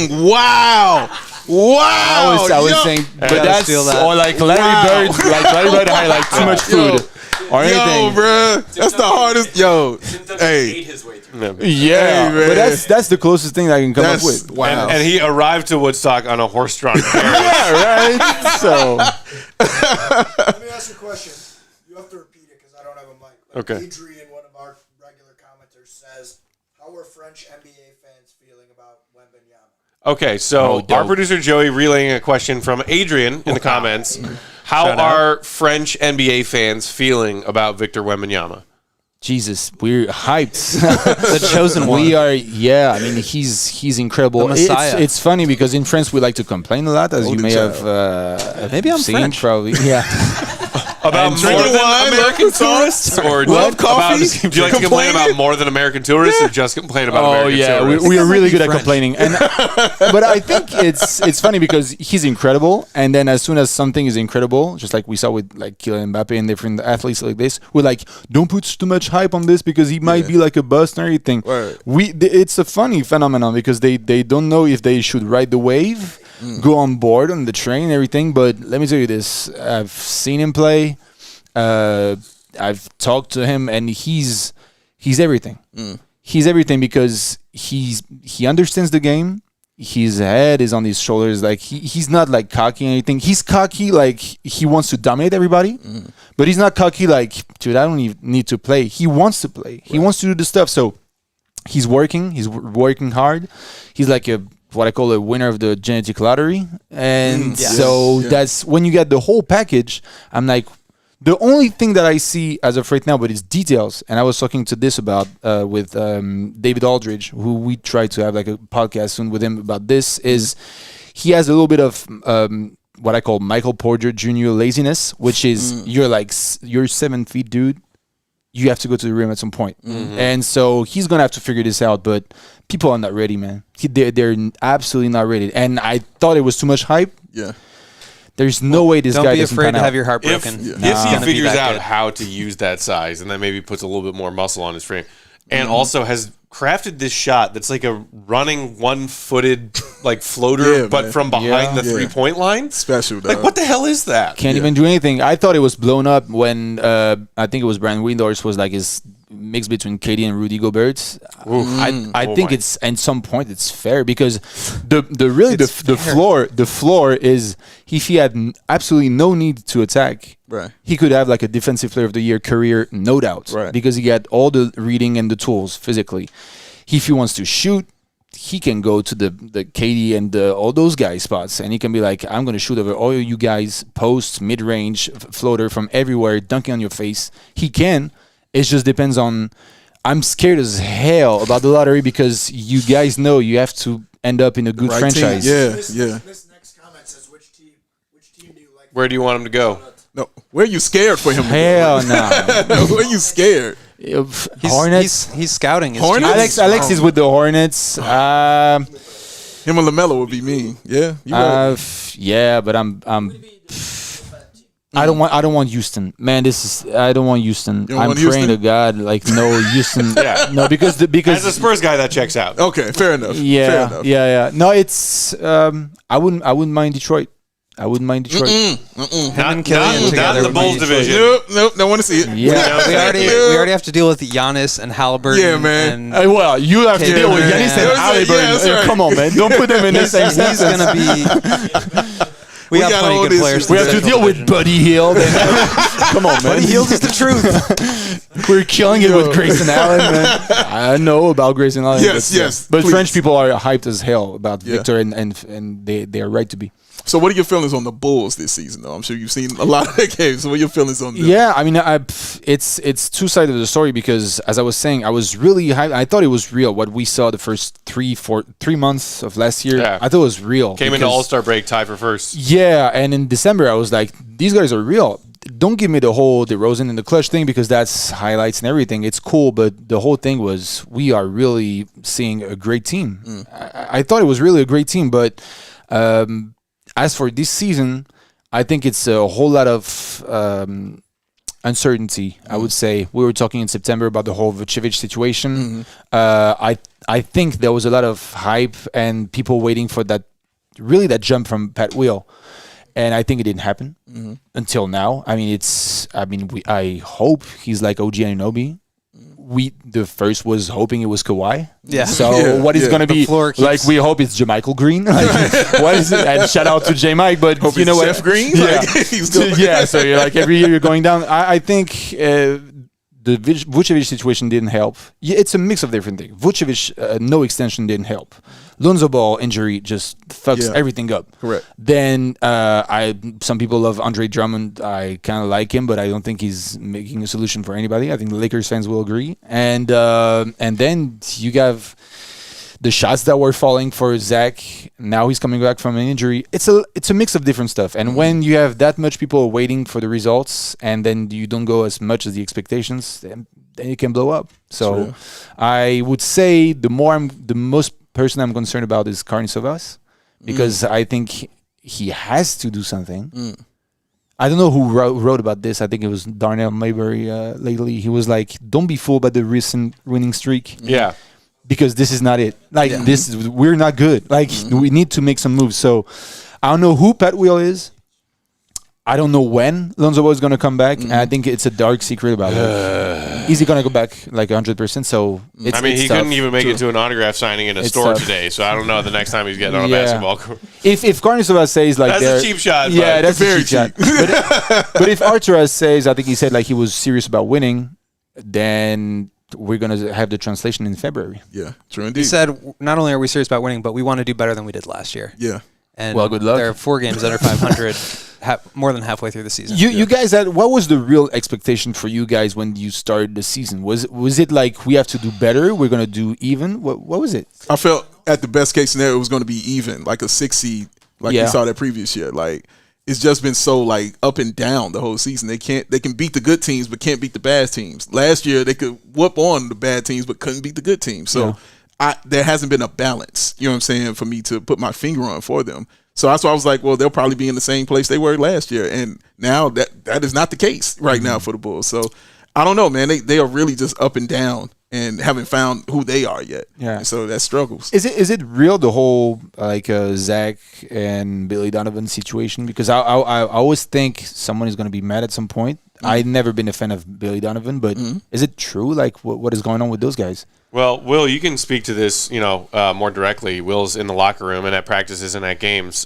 Wow. I was saying, but that's steal that. or like Larry Bird, had like too much food or anything. Yo, bro, that's the hardest. Yo, hey, Yeah, Hey, but man. that's the closest thing I can come up with. wow. And he arrived to Woodstock on a horse-drawn carriage. Yeah, right. So Let me ask you a question. You have to repeat it because I don't have a mic. Like Okay. Adrian, one of our regular commenters, says, "How are French NBA fans feeling about Wembanyama?" Okay, so dope. our producer Joey relaying a question from Adrian in the comments. How are French NBA fans feeling about Victor Wembanyama? Jesus, we're hyped. The chosen one. We are, yeah. I mean, he's incredible. The Messiah. It's funny because in France we like to complain a lot, as you may have Maybe I'm seen, French. probably. Yeah. About more drinking than wine, American love tourists, or Love coffee? do you like to complain Complaining? about more than American tourists, or just complain about American tourists? we are really might be good at French. complaining, and but I think it's funny because he's incredible, and then as soon as something is incredible, just like we saw with like Kylian Mbappe and different athletes like this, we're like, don't put too much hype on this because he might be like a bust and everything. Right. It's a funny phenomenon because they don't know if they should ride the wave, go on board on the train and everything. But let me tell you this: I've seen him play. I've talked to him, and he's everything. He's everything because he understands the game. His head is on his shoulders. Like he's not like cocky or anything. He's cocky like he wants to dominate everybody, but he's not cocky like, dude, I don't even need to play. He wants to play. He wants to do the stuff. So he's working. He's working hard. He's like what I call a winner of the genetic lottery. And so that's when you get the whole package. I'm like, the only thing that I see as of right now, but it's details. And I was talking to this about with David Aldridge, who we try to have like a podcast soon with him about this, is he has a little bit of what I call Michael Porter Jr. laziness, which is you're 7 feet, dude. You have to go to the rim at some point. And so he's going to have to figure this out. But people are not ready, man. They're absolutely not ready. And I thought it was too much hype. Yeah. There's no way this Don't guy be doesn't afraid pan to out. have your heart If, broken. if It's he gonna be figures that out good. how to use that size and then maybe puts a little bit more muscle on his frame and also has crafted this shot that's like a running one-footed like floater Yeah, but man. from behind the Yeah. three-point line, Special, like dog. what the hell is that? Can't even do anything. I thought it was blown up when I think it was Brandon Windhorst was like his mix between KD and Rudy Gobert. I think it's at some point it's fair because the floor is if he had absolutely no need to attack, Right. he could have like a defensive player of the year career, no doubt, Right. because he had all the reading and the tools physically. If he wants to shoot, he can go to the KD and all those guys spots, and he can be like, I'm gonna shoot over all you guys, post, mid range, floater from everywhere, dunking on your face. He can. It just depends on. I'm scared as hell about the lottery because you guys know you have to end up in a good franchise. Team. Yeah, This next comment says which team do you like? Where do you want him to go? No, where are you scared for him? Hell no. Where are you scared? Hornets. He's scouting. His Hornets? Alex is with the Hornets. Him and LaMelo would be mean. Yeah, you right. Yeah, but I'm. I don't want Houston, man. I don't want Houston. I'm want praying Houston? to God, like no Houston. Yeah. No, because As a Spurs guy, that checks out. Okay, fair enough. Fair yeah, enough. yeah. No, it's I wouldn't mind Detroit. I wouldn't mind Detroit. Not, and Killian not together in the would Bulls be- division. Nope, don't want to see it. Yeah. We already have to deal with Giannis and Halliburton. Yeah, man. And Well, you have to Yeah, deal with man. Giannis Yeah, and Halliburton. that's right. Come on, man. Don't put them in the he's, same he's sentence. gonna be. We got got all plenty good this- players. We have to Central deal with Division. Buddy Hield. Come on, man. Buddy Hield is the truth. We're killing it with Grayson Allen, man. I know about Grayson Allen. Yes, but, yes, But please. French people are hyped as hell about Yeah. Victor, and they are right to be. So, what are your feelings on the Bulls this season, though? I'm sure you've seen a lot of their games. So, what are your feelings on them? Yeah, I mean, it's two sides of the story because, as I was saying, I was really hyped. I thought it was real. What we saw the first 3 months of last year, Yeah. I thought it was real. Came into because- All-Star break, tied for first. Yeah, and in December, I was like, these guys are real. Don't give me the whole DeRozan and the clutch thing because that's highlights and everything. It's cool, but the whole thing was we are really seeing a great team. I thought it was really a great team, but as for this season, I think it's a whole lot of uncertainty. I would say we were talking in September about the whole Vucevic situation. I think there was a lot of hype and people waiting for that jump from Pat Wheel. And I think it didn't happen until now. I mean, I hope he's like OG Anunoby. The first was hoping it was Kawhi. Yeah. So Yeah, what is yeah. going to The be floor keeps- like? We hope it's JaMychal Green. Like, what is it? And shout out to J Mike. But Hope you it's know what? Jeff Green? Yeah. Like, he's going- Yeah. So you're like every year you're going down. I think the Vucevic situation didn't help. Yeah, it's a mix of different things. Vucevic, no extension didn't help. Lonzo Ball injury just fucks Yeah. everything up. Correct. Then some people love Andre Drummond. I kind of like him, but I don't think he's making a solution for anybody. I think the Lakers fans will agree. And then you have the shots that were falling for Zach. Now he's coming back from an injury. It's a mix of different stuff. And when you have that much people waiting for the results, and then you don't go as much as the expectations, then it can blow up. So True. I would say the most person I'm concerned about is Carne Savas because I think he has to do something. I don't know who wrote about this. I think it was Darnell Mayberry lately. He was like, "Don't be fooled by the recent winning streak Yeah. because this is not it. Like we're not good. Like we need to make some moves." So I don't know who Pat Wheel is. I don't know when Lonzo Ball is going to come back. And I think it's a dark secret about it. Is he going to go back like 100%? So it's, I mean, it's he tough. couldn't even make it to an autograph signing in a It's store tough. today, so I don't know the next time he's getting on a Yeah. basketball court. If Carnesova says like That's a cheap shot, yeah, but that's very a cheap shot. But if Arturas says, I think he said like he was serious about winning, then we're gonna have the translation in February. Yeah, true He indeed. said, not only are we serious about winning, but we want to do better than we did last year. Yeah. And Well, good luck. There are 4 games under 500, more than halfway through the season. You guys had what was the real expectation for you guys when you started the season? Was it like we have to do better? We're gonna do even? What was it? I felt at the best case scenario it was going to be even, like a 6 seed, like Yeah. we saw that previous year. Like it's just been so like up and down the whole season. They can beat the good teams but can't beat the bad teams. Last year they could whoop on the bad teams but couldn't beat the good teams. So there hasn't been a balance, you know what I'm saying, for me to put my finger on for them. So that's why I was like, well, they'll probably be in the same place they were last year. And now that is not the case right now for the Bulls. So I don't know, man. They are really just up and down and haven't found who they are yet. Yeah. And so that struggles. Is it real the whole like Zach and Billy Donovan situation? Because I always think someone is going to be mad at some point. I've never been a fan of Billy Donovan, but is it true? Like what is going on with those guys? Well, Will, you can speak to this, more directly. Will's in the locker room and at practices and at games.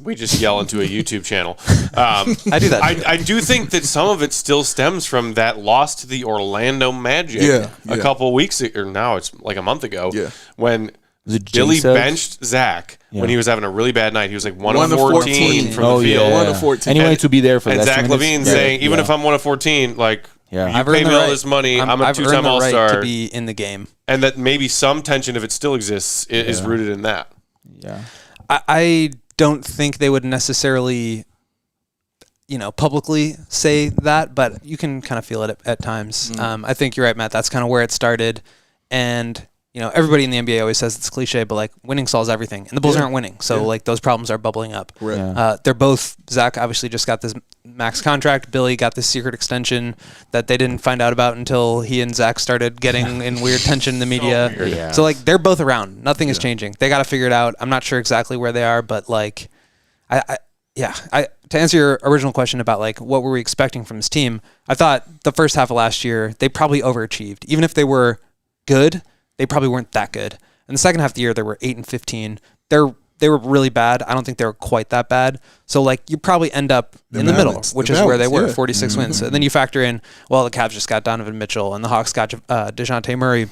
We just yell into a YouTube channel. I do that. I do think that some of it still stems from that loss to the Orlando Magic Yeah, a yeah. couple weeks, or now it's like a month ago, Yeah. when Was it Jay Billy Suggs? benched Zach when he was having a really bad night. He was like 1 1 of of 14 from Oh, the field. yeah. 1 of 14. And he wanted to be there for And the last Zach 2 minutes. Levine Yeah. saying, even Yeah. if I'm 1 of 14, like, Yeah. you I've pay earned me the all right. this money. I'm a I've earned two-time the right All-Star. to be in the game. And that maybe some tension, if it still exists, is rooted in that. Yeah. I don't think they would necessarily, publicly say that, but you can kind of feel it at times. I think you're right, Matt. That's kind of where it started. And, everybody in the NBA always says it's cliche, but like winning solves everything. And the Bulls aren't winning. So like those problems are bubbling up. Right. Yeah. They're both, Zach obviously just got this max contract. Billy got this secret extension that they didn't find out about until he and Zach started getting in weird tension in the media. weird. Yeah. So like they're both around. Nothing is changing. They got to figure it out. I'm not sure exactly where they are, but like, to answer your original question about like what were we expecting from this team, I thought the first half of last year they probably overachieved. Even if they were good, they probably weren't that good. In the second half of the year, they were 8-15. They were really bad. I don't think they were quite that bad. So like you probably end up in the middle, which is where they were, 46 wins. And then you factor in, well, the Cavs just got Donovan Mitchell and the Hawks got DeJounte Murray.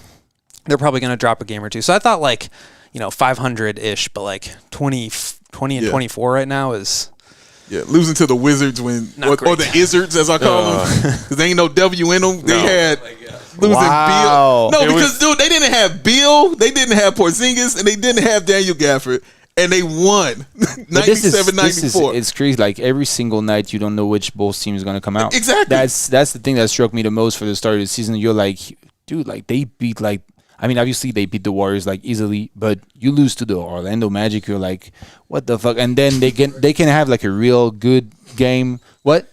They're probably going to drop a game or two. So I thought like 500-ish, but like 20 and 24 right now is. Yeah, losing to the Wizards or the Izzards, as I call them, because they ain't no W in them. They had losing Wow. Bill. No, It because dude, they didn't have Bill, they didn't have Porzingis, and they didn't have Daniel Gafford, and they won But this is 97-94. it's crazy. Like every single night, you don't know which Bulls team is going to come out. Exactly. That's the thing that struck me the most for the start of the season. You're like, dude, like they beat like. I mean, obviously they beat the Warriors like easily, but you lose to the Orlando Magic, you're like, what the fuck? And then they can have like a real good game. What?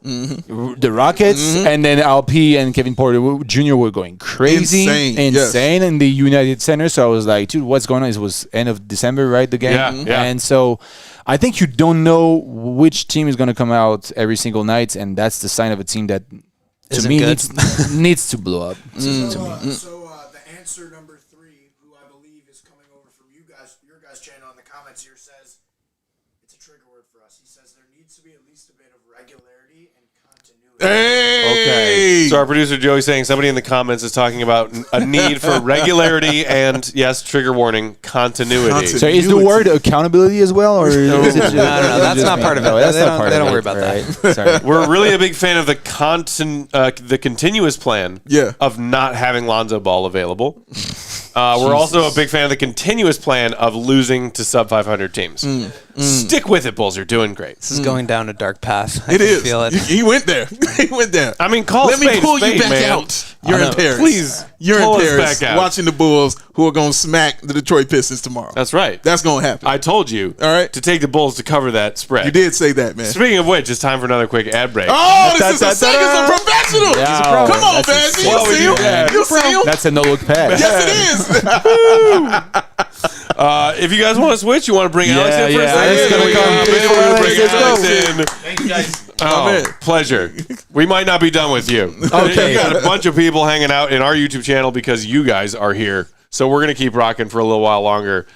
The Rockets, and then LP and Kevin Porter Jr. were going crazy, Insane, in the United Center. So I was like, dude, what's going on? It was end of December, right? The game, Yeah. And so I think you don't know which team is going to come out every single night, and that's the sign of a team that to Isn't me good. needs to blow up. To me. The answer number 3, who I believe is coming over from your guys' channel in the comments here, says it's a trigger word for us. He says there needs to be at least a bit of regularity and continuity. Hey! So our producer Joey saying somebody in the comments is talking about a need for regularity and, yes, trigger warning, continuity. So is the word accountability as well, or is it just, No, that's not part of it. No, that's They not don't- part they of don't it. worry about that. Right. Sorry. We're really a big fan of the continuous plan of not having Lonzo Ball available. We're also a big fan of the continuous plan of losing to sub 500 teams. Stick with it, Bulls. You're doing great. This is going down a dark path. I It can is. feel it. He went there. He went there. I mean, call Let me spade pull a spade, you back man. out. You're in Paris. Please, You're pull in us Paris back out. watching the Bulls who are going to smack the Detroit Pistons tomorrow. That's right. That's going to happen. I told you All right. to take the Bulls to cover that spread. You did say that, man. Speaking of which, it's time for another quick ad break. Oh, this is a second of professional. Yeah, Come on, that's man. insane. You see him? Yeah. You see him? That's a no look pass. Yes, it is. If you guys want to switch, you want to bring Alex in for a yeah. second? Alex is gonna We come. got- Big we're gonna Alex, bring let's Alex go. in. Thank you guys. Oh, man. pleasure. We might not be done with you. Okay. You got a bunch of people hanging out in our YouTube channel because you guys are here. So we're going to keep rocking for a little while longer.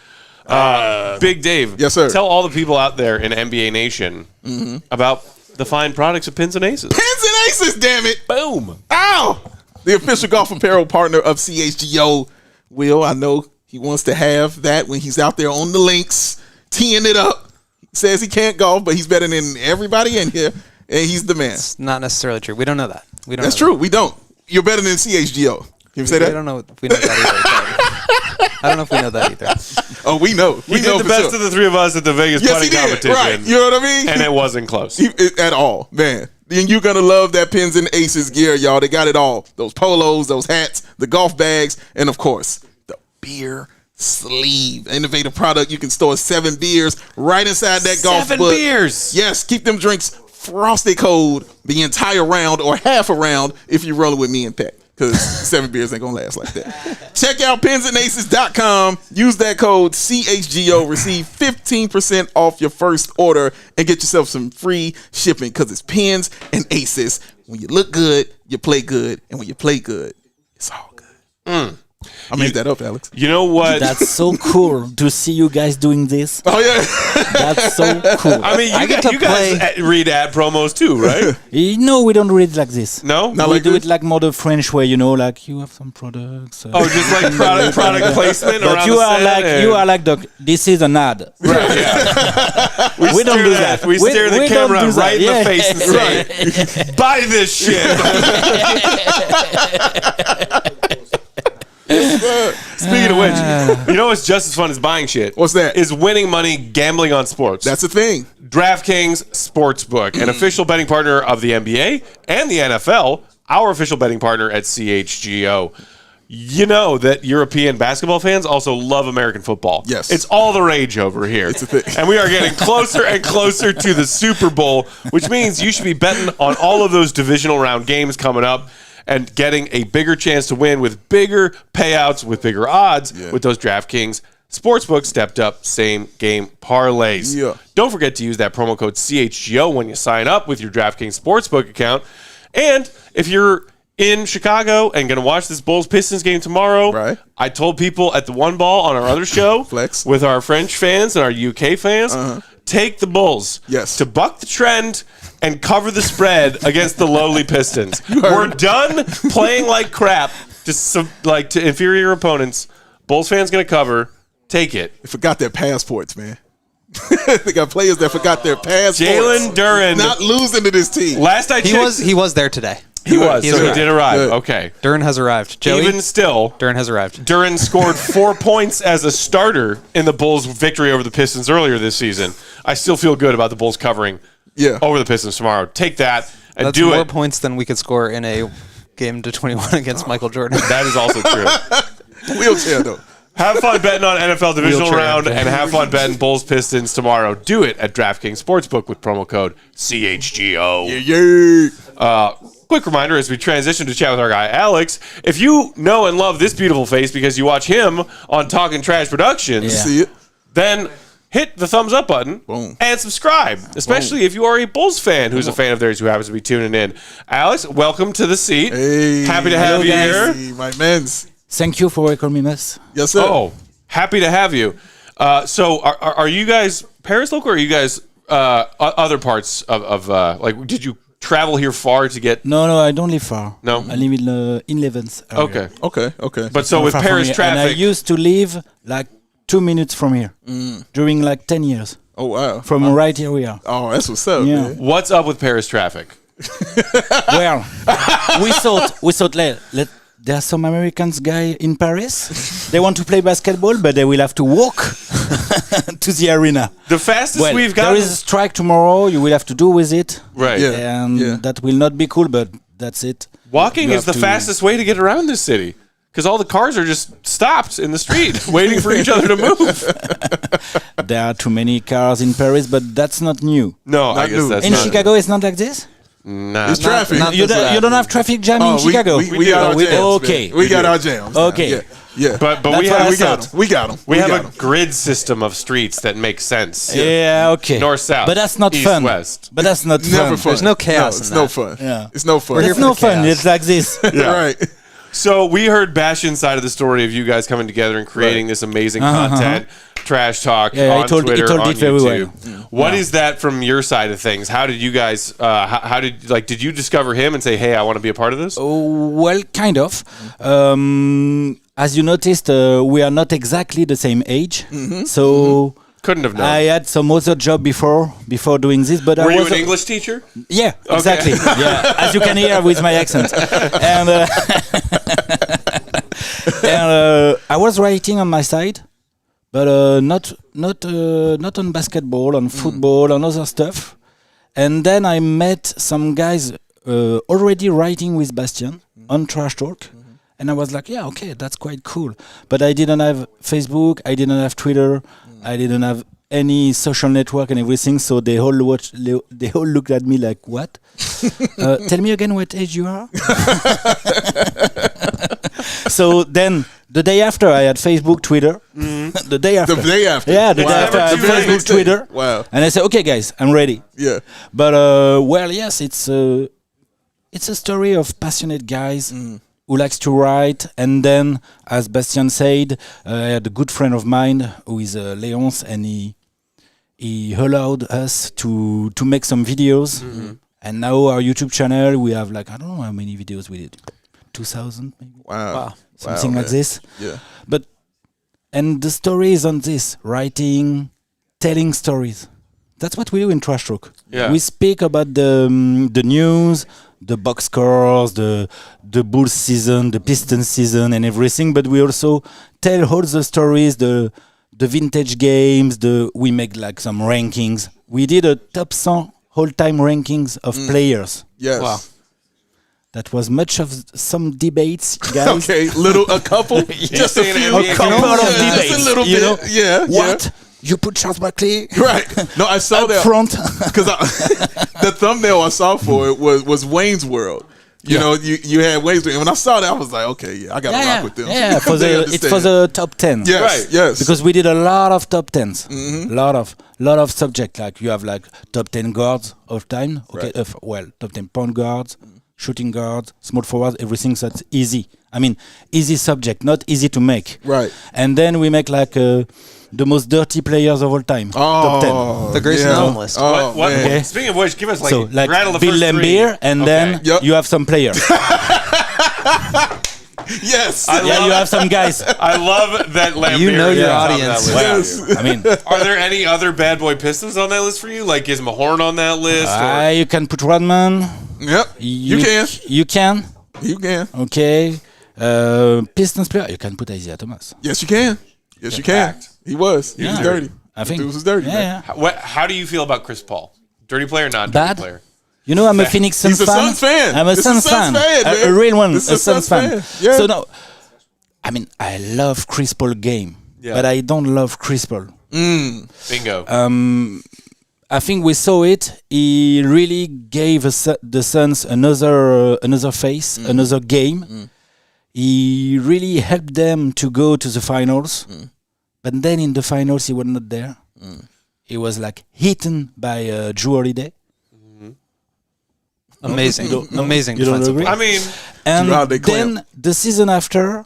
Big Dave. Yes, sir. Tell all the people out there in NBA Nation about the fine products of Pins and Aces. Pins and aces, damn it. Boom. Ow! The official golf apparel partner of CHGO. Will, I know he wants to have that when he's out there on the links, teeing it up. He says he can't golf, but he's better than everybody in here, and he's the man. It's not necessarily true. We don't know that. We don't. That's know true. We don't. You're better than CHGO. Can you say that. that? We don't know if we know that either. I don't know if we know that either. Oh, we know. He We know did the for best sure. of the three of us at the Vegas Yes, putting he did. competition. Right. You know what I mean? And it wasn't close. At all, man. Then you're gonna love that Pins and Aces gear, y'all. They got it all. Those polos, those hats, the golf bags, and of course, the beer sleeve. Innovative product. You can store 7 beers right inside that golf 7 book. beers. Yes, keep them drinks frosty cold the entire round or half a round if you're rolling with me and Pat. Because 7 beers ain't gonna last like that. Check out pinsandaces.com. Use that code CHGO. Receive 15% off your first order and get yourself some free shipping because it's Pins and Aces. When you look good, you play good. And when you play good, it's all good. I made that up, Alex. You know what? That's so cool to see you guys doing this. Oh yeah. That's so cool. I mean, I get to you guys read ad promos too, right? No, we don't read it like this. No? Not We like do this? it like more the French way, you know, like you have some products. Oh, just like product placement but around you the are set like this is an ad. Right, yeah. We don't do that. We stare the we don't camera do that. right in Yeah. the face and say, buy this shit. Speaking of which, you know what's just as fun as buying shit? What's that? Is winning money gambling on sports. That's the thing. DraftKings Sportsbook, an official betting partner of the NBA and the NFL, our official betting partner at CHGO. You know that European basketball fans also love American football. Yes. It's all the rage over here. It's a thing. And we are getting closer and closer to the Super Bowl, which means you should be betting on all of those divisional round games coming up and getting a bigger chance to win with bigger payouts, with bigger odds with those DraftKings Sportsbook stepped up same game parlays. Yeah. Don't forget to use that promo code CHGO when you sign up with your DraftKings Sportsbook account. And if you're in Chicago and going to watch this Bulls-Pistons game tomorrow, Right. I told people at the One Ball on our other show Flex. with our French fans and our UK fans, take the Bulls Yes. to buck the trend and cover the spread against the lowly Pistons. We're done playing like crap to inferior opponents. Bulls fans going to cover. Take it. They forgot their passports, man. They got players that forgot their passports. Jalen Duren. Not losing to this team. Last I checked, He was there today. he was. He's So he arrived. did arrive. Good. Okay. Duren has arrived. Joey, Even still, Duren has arrived. Duren scored 4 points as a starter in the Bulls' victory over the Pistons earlier this season. I still feel good about the Bulls covering over the Pistons tomorrow. Take that and That's do more it. points than we could score in a game to 21 against Michael Jordan. That is also true. Wheelchair though. Have fun betting on NFL divisional Wheelchair round empty. and have fun betting Bulls Pistons tomorrow. Do it at DraftKings Sportsbook with promo code CHGO. Yeah. Quick reminder as we transition to chat with our guy Alex, if you know and love this beautiful face because you watch him on Talking Trash Productions, Yeah. See it? then hit the thumbs up button Boom. and subscribe, especially if you are a Bulls fan who's a fan of theirs who happens to be tuning in. Alex, welcome to the seat. Hey. Happy to have you here. Hey, my mans. Thank you for welcoming us. Yes, sir. Oh, happy to have you. So are you guys Paris local or are you guys other parts of like, did you travel here far to get... No, I don't live far. No? I live in 11th area. Okay. Okay. But so with Far from Paris here. And I traffic... used to live like 2 minutes from here during like 10 years. Oh wow. From right here we are. Oh, that's what's up, Yeah. man. What's up with Paris traffic? Well, we thought there are some Americans guy in Paris. They want to play basketball, but they will have to walk to the arena. The fastest Well, we've got... there is a strike tomorrow. You will have to do with it, Right. Yeah. and that will not be cool. But that's it. Walking You is the have to- fastest way to get around this city. Because all the cars are just stopped in the street, waiting for each other to move. There are too many cars in Paris, but that's not new. No, I Not guess new. that's In not... Chicago, it's not like this. Nah. It's traffic. not- You don't have traffic jam in Chicago. We got our jams. Okay. Man. We got our jams. Okay. Yeah. Yeah. But That's we what have I we got thought. them. We got them. We have got a 'em. grid system of streets that makes sense. Yeah, okay. North, south, But that's not east, fun. west. But that's not Never fun. fun. There's no chaos It's in no that. fun. Yeah. It's no fun. We're here It's for no the fun. chaos. It's like this. Right. So we heard Bastian's side of the story of you guys coming together and creating this amazing content, trash talk Yeah, on he told Twitter, it on very YouTube. well. What is that from your side of things? How did you guys? How did you discover him and say, "Hey, I want to be a part of this"? Well, kind of. As you noticed, we are not exactly the same age. So Couldn't have known. I had some other job before doing this, but Were I you was an English teacher? Yeah, exactly. Yeah, as you can hear with my accent. And, I was writing on my side, but not on basketball, on football, on other stuff. And then I met some guys already writing with Bastien on Trash Talk. And I was like, yeah, okay, that's quite cool. But I didn't have Facebook, I didn't have Twitter, I didn't have any social network and everything. So they all looked at me like, what? Tell me again what age you are. So then the day after I had Facebook, Twitter. The day after. The day after. Yeah, the day after I had Never too late. Facebook, Twitter. Wow. And I said, okay, guys, I'm ready. Yeah. But well, yes, it's a story of passionate guys who likes to write, and then, as Bastien said, I had a good friend of mine who is Léonce, and he allowed us to make some videos. And now our YouTube channel, we have like, I don't know how many videos we did, 2,000 maybe, Wow. something Wow, like man. this. Yeah. And the story is on this: writing, telling stories. That's what we do in Trash Talk. Yeah. We speak about the news, the box scores, the Bulls season, the Pistons season, and everything. But we also tell all the stories, the vintage games. We make like some rankings. We did a top 100 all-time rankings of players. Yes. Wow. That was much of some debates, guys. Okay, a couple, just a saying few, NBA couple of just debates, a little you bit. know? Yeah. What? You put Charles Barkley Right. No, I saw up that front? because the thumbnail I saw for it was Wayne's World. You know, you had Wayne's World. And when I saw that, I was like, okay, yeah, I got to rock with them. Yeah, for They it's for the top 10. Yes, Right. yes. Because we did a lot of top 10s. Lot of subject. Like you have like top 10 guards of time. Okay, Right. top 10 point guards, shooting guards, small forwards, everything that's easy. I mean, easy subject, not easy to make. Right. And then we make like the most dirty players of all time. Top 10. The Grayson Allen list. Oh, What? man. Okay. Speaking of which, give us like, So like rattle the Bill first three. Lambier, and then Yep. you have some players. Yes. You have some guys. I love that Lambier You know your is on audience. that list. Yes. I mean, Are there any other bad boy Pistons on that list for you? Like, is Mahorn on that list? Or? you can put Rodman. Yep. You can. You can. You can. Okay. Pistons player. You can put Isaiah Thomas. Yes, you can. Yes, you can. Fact. He was. He was Yeah. dirty. I think. Dude was dirty. Yeah, man. yeah. How do you feel about Chris Paul? Dirty player, not dirty Bad? player? You know, I'm a Phoenix Suns He's a fan. Suns fan. I'm a This is Suns a Suns fan. fan, man. A real one. This A is a Suns Suns fan. fan. Yeah. So no, I mean, I love Chris Paul game, Yeah. but I don't love Chris Paul. Bingo. I think we saw it. He really gave the Suns another face, another game. He really helped them to go to the finals. But then in the finals, he was not there. He was like hidden by Drew Holiday. Amazing. Amazing You don't defensive agree? play. I mean, And Wow, they then clamp. the season after,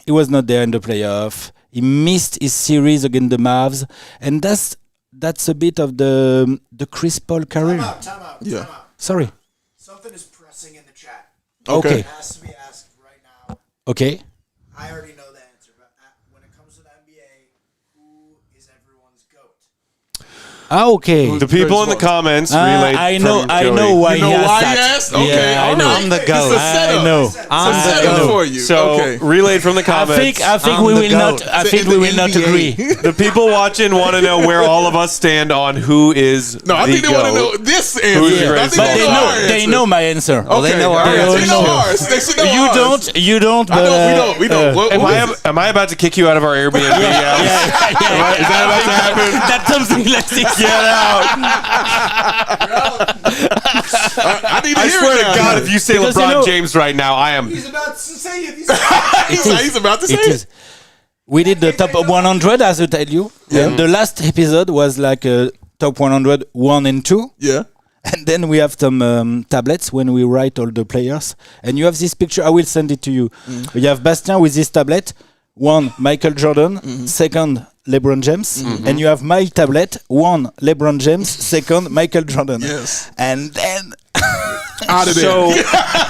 he was not there in the playoff. He missed his series against the Mavs, and that's a bit of the Chris Paul career. Time out. Yeah. Time out. Sorry. Something is pressing in the chat. Okay. It has to be asked right now. Okay. I already know the answer, but when it comes to the NBA, who is everyone's GOAT? Okay. the people in the comments relayed. I know. from I Joey. know why You know he has why that. he asked? Okay. Yeah, I all know. right. I'm the It's GOAT. a setup. I know. It's a I'm the setup GOAT. for you. So okay. relayed from the comments. I think I'm we the will GOAT. not. I think we will not NBA. agree. The people watching want to know where all of us stand on who is No, I the think they want to GOAT. know this Who's answer. the I greatest think But They they know know. our They answer. know my answer. Okay. they know all our right. answer. They know ours. They should know You ours. don't. You don't. I But, know. We know. What Am is I it? am I about to kick you out of our Airbnb? Is that about to happen? That's something like this. Get out! I need to I hear swear it to now. God, if you say Because, LeBron you know- James right now, I am. He's about to say it. He's about to say It it. is. We did the top 100, as I tell you. The last episode was like top 100, 1 and 2. Yeah. And then we have some tablets when we write all the players. And you have this picture. I will send it to you. You have Bastien with this tablet. One, Michael Jordan. Second, LeBron James. And you have my tablet. One, LeBron James. Second, Michael Jordan. Yes. And then... Out of there. So,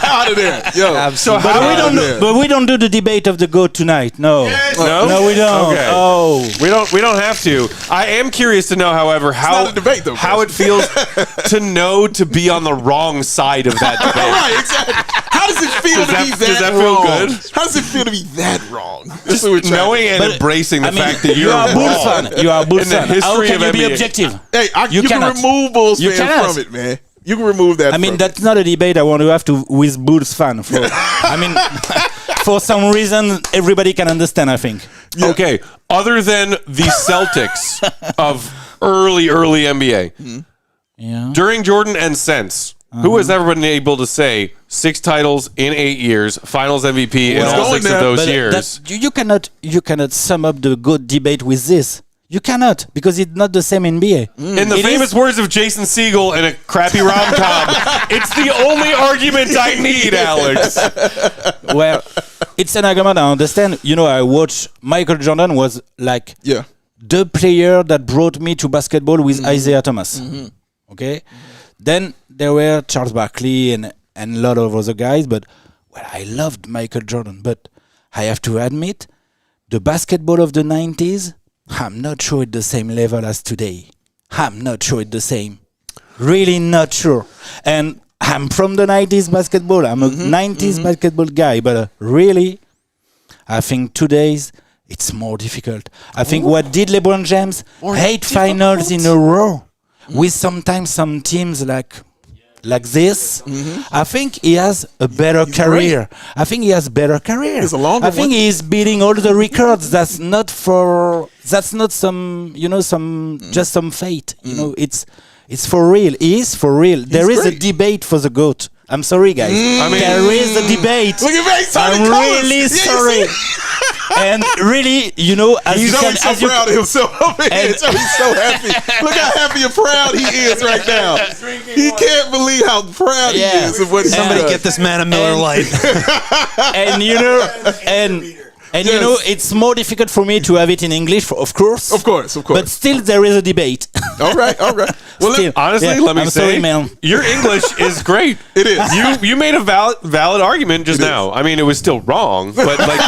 Out of there. Yo. so But how we don't. yeah. But we don't do the debate of the GOAT tonight. No. No? No, we don't. Okay. Oh. We don't have to. I am curious to know, however, how not a debate, though, how it feels to know to be on the wrong side of that debate. Right, exactly. How does it feel Does to that- be does that that feel wrong? good? How does it feel to be that wrong? That's what we're trying- Knowing and But, embracing the I mean, fact that you you're are a Bulls wrong. fan. You are a Bulls In the fan. How history can of you be NBA. objective? Hey, You you can cannot. remove Bulls You fans cannot. from it, man. You can remove that. I mean, from that's not a debate I want to have to with Bulls fan. For, I mean, for some reason, everybody can understand. I think. Okay, other than the Celtics of early NBA, Yeah. during Jordan and since, who has ever been able to say 6 titles in 8 years, Finals MVP in What's all going 6 of there? those But years? that, you cannot sum up the good debate with this. You cannot, because it's not the same NBA. In the It famous is- words of Jason Segel in a crappy rom-com, it's the only argument I need, Alex. Well, it's an argument I understand. You know, I watched Michael Jordan was like Yeah. the player that brought me to basketball with Isaiah Thomas. Okay? Then there were Charles Barkley and a lot of other guys, but well, I loved Michael Jordan. But I have to admit, the basketball of the 90s, I'm not sure it's the same level as today. I'm not sure it's the same. Really not sure. And I'm from the 90s basketball. I'm a 90s basketball guy, but really, I think today's it's more difficult. I think what did LeBron James? 8 finals in a row with sometimes some teams like this. I think he has a better career. I think he has better career. It's a longer I think one. he's beating all the records. That's not some just some fate. You know, it's for real. He is for real. There is a great. debate for the GOAT. I'm sorry, guys. I mean- there is a debate. Look at me, I'm really sorry. And really, you know, as He's you can, always so as you, proud of himself over here. And- He's so happy. Look how happy and proud he is right now. He can't believe how proud he Yeah. is of what he Somebody does. get this man a Miller And- Lite. and you know, and you know, it's more difficult for me to have it in English, of course. Of course. But still, there is a debate. All right. Well, Still. Honestly, Yeah, let me I'm say, sorry, man. your English is great. It is. You made a valid argument just now. I mean, it was still wrong, but like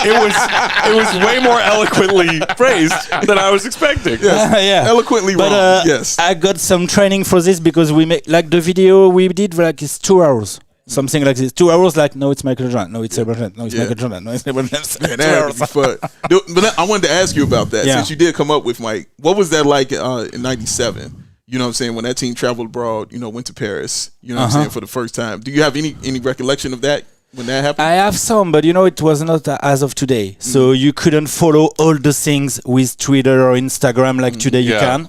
it was way more eloquently phrased than I was expecting. Yeah. Eloquently But wrong. Yes. I got some training for this because we make like the video we did like it's 2 hours. Something like this. 2 hours like no, it's Michael Jordan. No, it's LeBron James. No, it's Michael Jordan. No, it's LeBron James. Man, 2 that hours. would be fun. But I wanted to ask you about that. Yeah. Since you did come up with Mike, what was that like in '97? You know what I'm saying? When that team traveled abroad, you know, went to Paris, you know what I'm saying, for the first time. Do you have any recollection of that when that happened? I have some, but you know, it was not as of today. So you couldn't follow all the things with Twitter or Instagram like today you Yeah. can.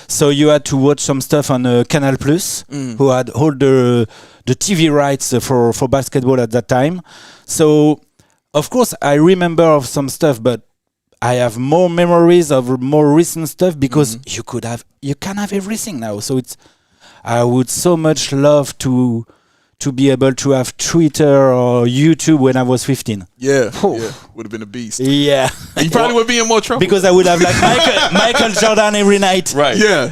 So you had to watch some stuff on Canal Plus, who had all the TV rights for basketball at that time. So, of course, I remember of some stuff, but I have more memories of more recent stuff because you can have everything now. So I would so much love to be able to have Twitter or YouTube when I was 15. Yeah. Would have been a beast. Yeah. You probably would be in more trouble. Because I would have like Michael Jordan every night. Right. Yeah.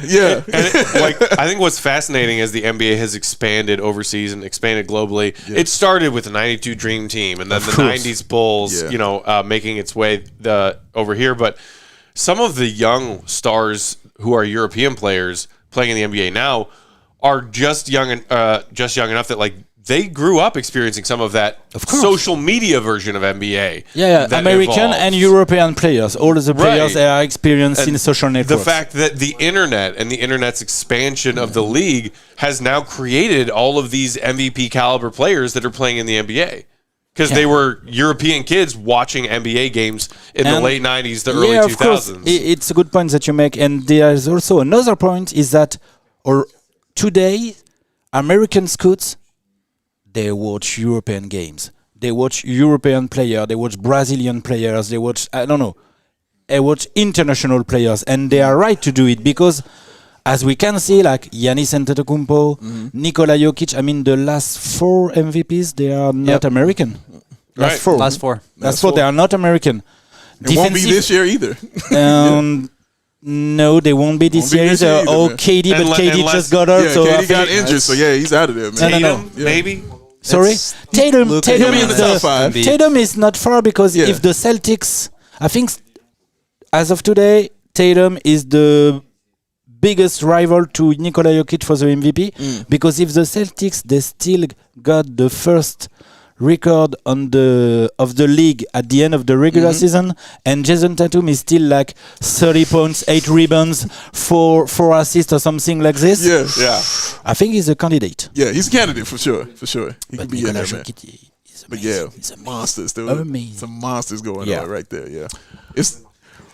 And I think what's fascinating is the NBA has expanded overseas and expanded globally. It started with the '92 Dream Team, and then the '90s Bulls, Yeah. making its way over here. But some of the young stars who are European players playing in the NBA now are just young enough that like they grew up experiencing some of that social media version of NBA. Yeah, that American evolved. and European players. All of the players Right. are experiencing social networks. The fact that the internet and the internet's expansion of the league has now created all of these MVP caliber players that are playing in the NBA. Because they were European kids watching NBA games in the And- late 90s, the early yeah, of course. 2000s. It's a good point that you make. And there's also another point is that today, American scouts, they watch European games. They watch European players. They watch Brazilian players. They watch, they watch international players. And they are right to do it because, as we can see, like Giannis Antetokounmpo, Nikola Jokic, I mean, the last 4 MVPs, they are not American. Right. Last four. Last 4, they are not American. It won't be this year either. No, they won't be this year. this year either, Oh, man. KD, but KD unless- just got hurt. Yeah, so I KD got think- injured, so yeah, he's out of there, man. No. Tatum, maybe? Sorry, Tatum. Luka Tatum He'll be in is the top 5. Tatum is not far because Yeah. if the Celtics, I think, as of today, Tatum is the biggest rival to Nikola Jokic for the MVP because if the Celtics they still got the first record of the league at the end of the regular season, and Jason Tatum is still like 30 points, 8 rebounds, 4 assists or something like this. Yeah. I think he's a candidate. Yeah, he's a candidate for sure. He can be in Nikola there, man. Jokic is But amazing. yeah, He's amazing. monsters, dude. Amazing. Some monsters going Yeah. on right there. Yeah, it's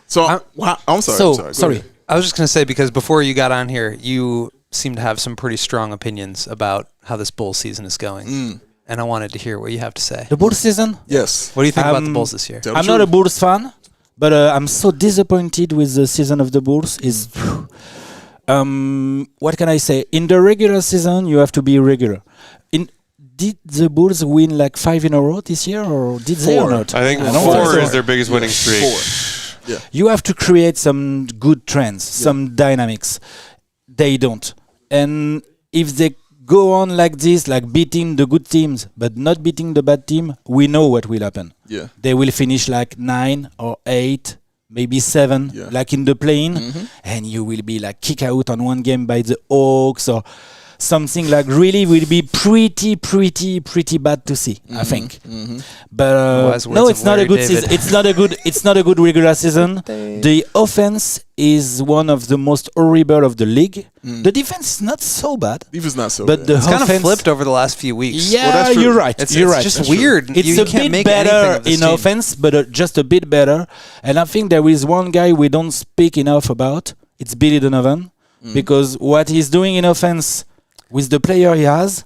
so. I'm sorry. So, I'm sorry. Go sorry. ahead. I was just going to say, because before you got on here, you seem to have some pretty strong opinions about how this Bulls season is going. And I wanted to hear what you have to say. The Bulls season? Yes. What do you think about the Um, Bulls this year? Tell the I'm not a truth. Bulls fan, But I'm so disappointed with the season of the Bulls. What can I say? In the regular season, you have to be regular. Did the Bulls win like 5 in a row this year, or did they or not? I think don't 4 think is their biggest winning streak. 4. Yeah. You have to create some good trends, some dynamics. They don't. And if they go on like this, like beating the good teams but not beating the bad team, we know what will happen. Yeah. They will finish like 9 or 8, maybe 7, like in the play-in, and you will be like kicked out on one game by the Hawks or something like really will be pretty bad to see, I think. But no, it's not a good season. It's not a good regular season. The offense is one of the most horrible of the league. The defense is not so bad. Defense not so but bad. the It's kind of offense flipped over the last few weeks. Yeah, that's true. you're right. It's you're right. just That's weird. It's You a can't bit make anything better of this in team. offense, but just a bit better. And I think there is one guy we don't speak enough about. It's Billy Donovan, because what he's doing in offense with the player he has,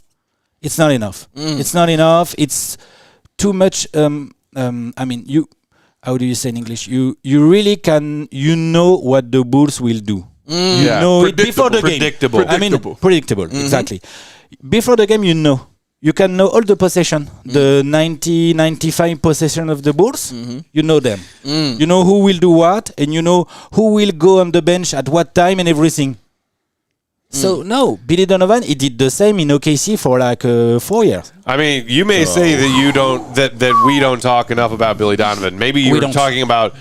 it's not enough. It's not enough. It's too much. I mean, you. How do you say in English? You really can. You know what the Bulls will do. You know it before the game. Predictable. Exactly. Before the game, you know. You can know all the possession, the 90, 95 possession of the Bulls. You know them. You know who will do what, and you know who will go on the bench at what time and everything. So no, Billy Donovan, he did the same in OKC for like 4 years. I mean, you may say that you don't that we don't talk enough about Billy Donovan. Maybe you're talking about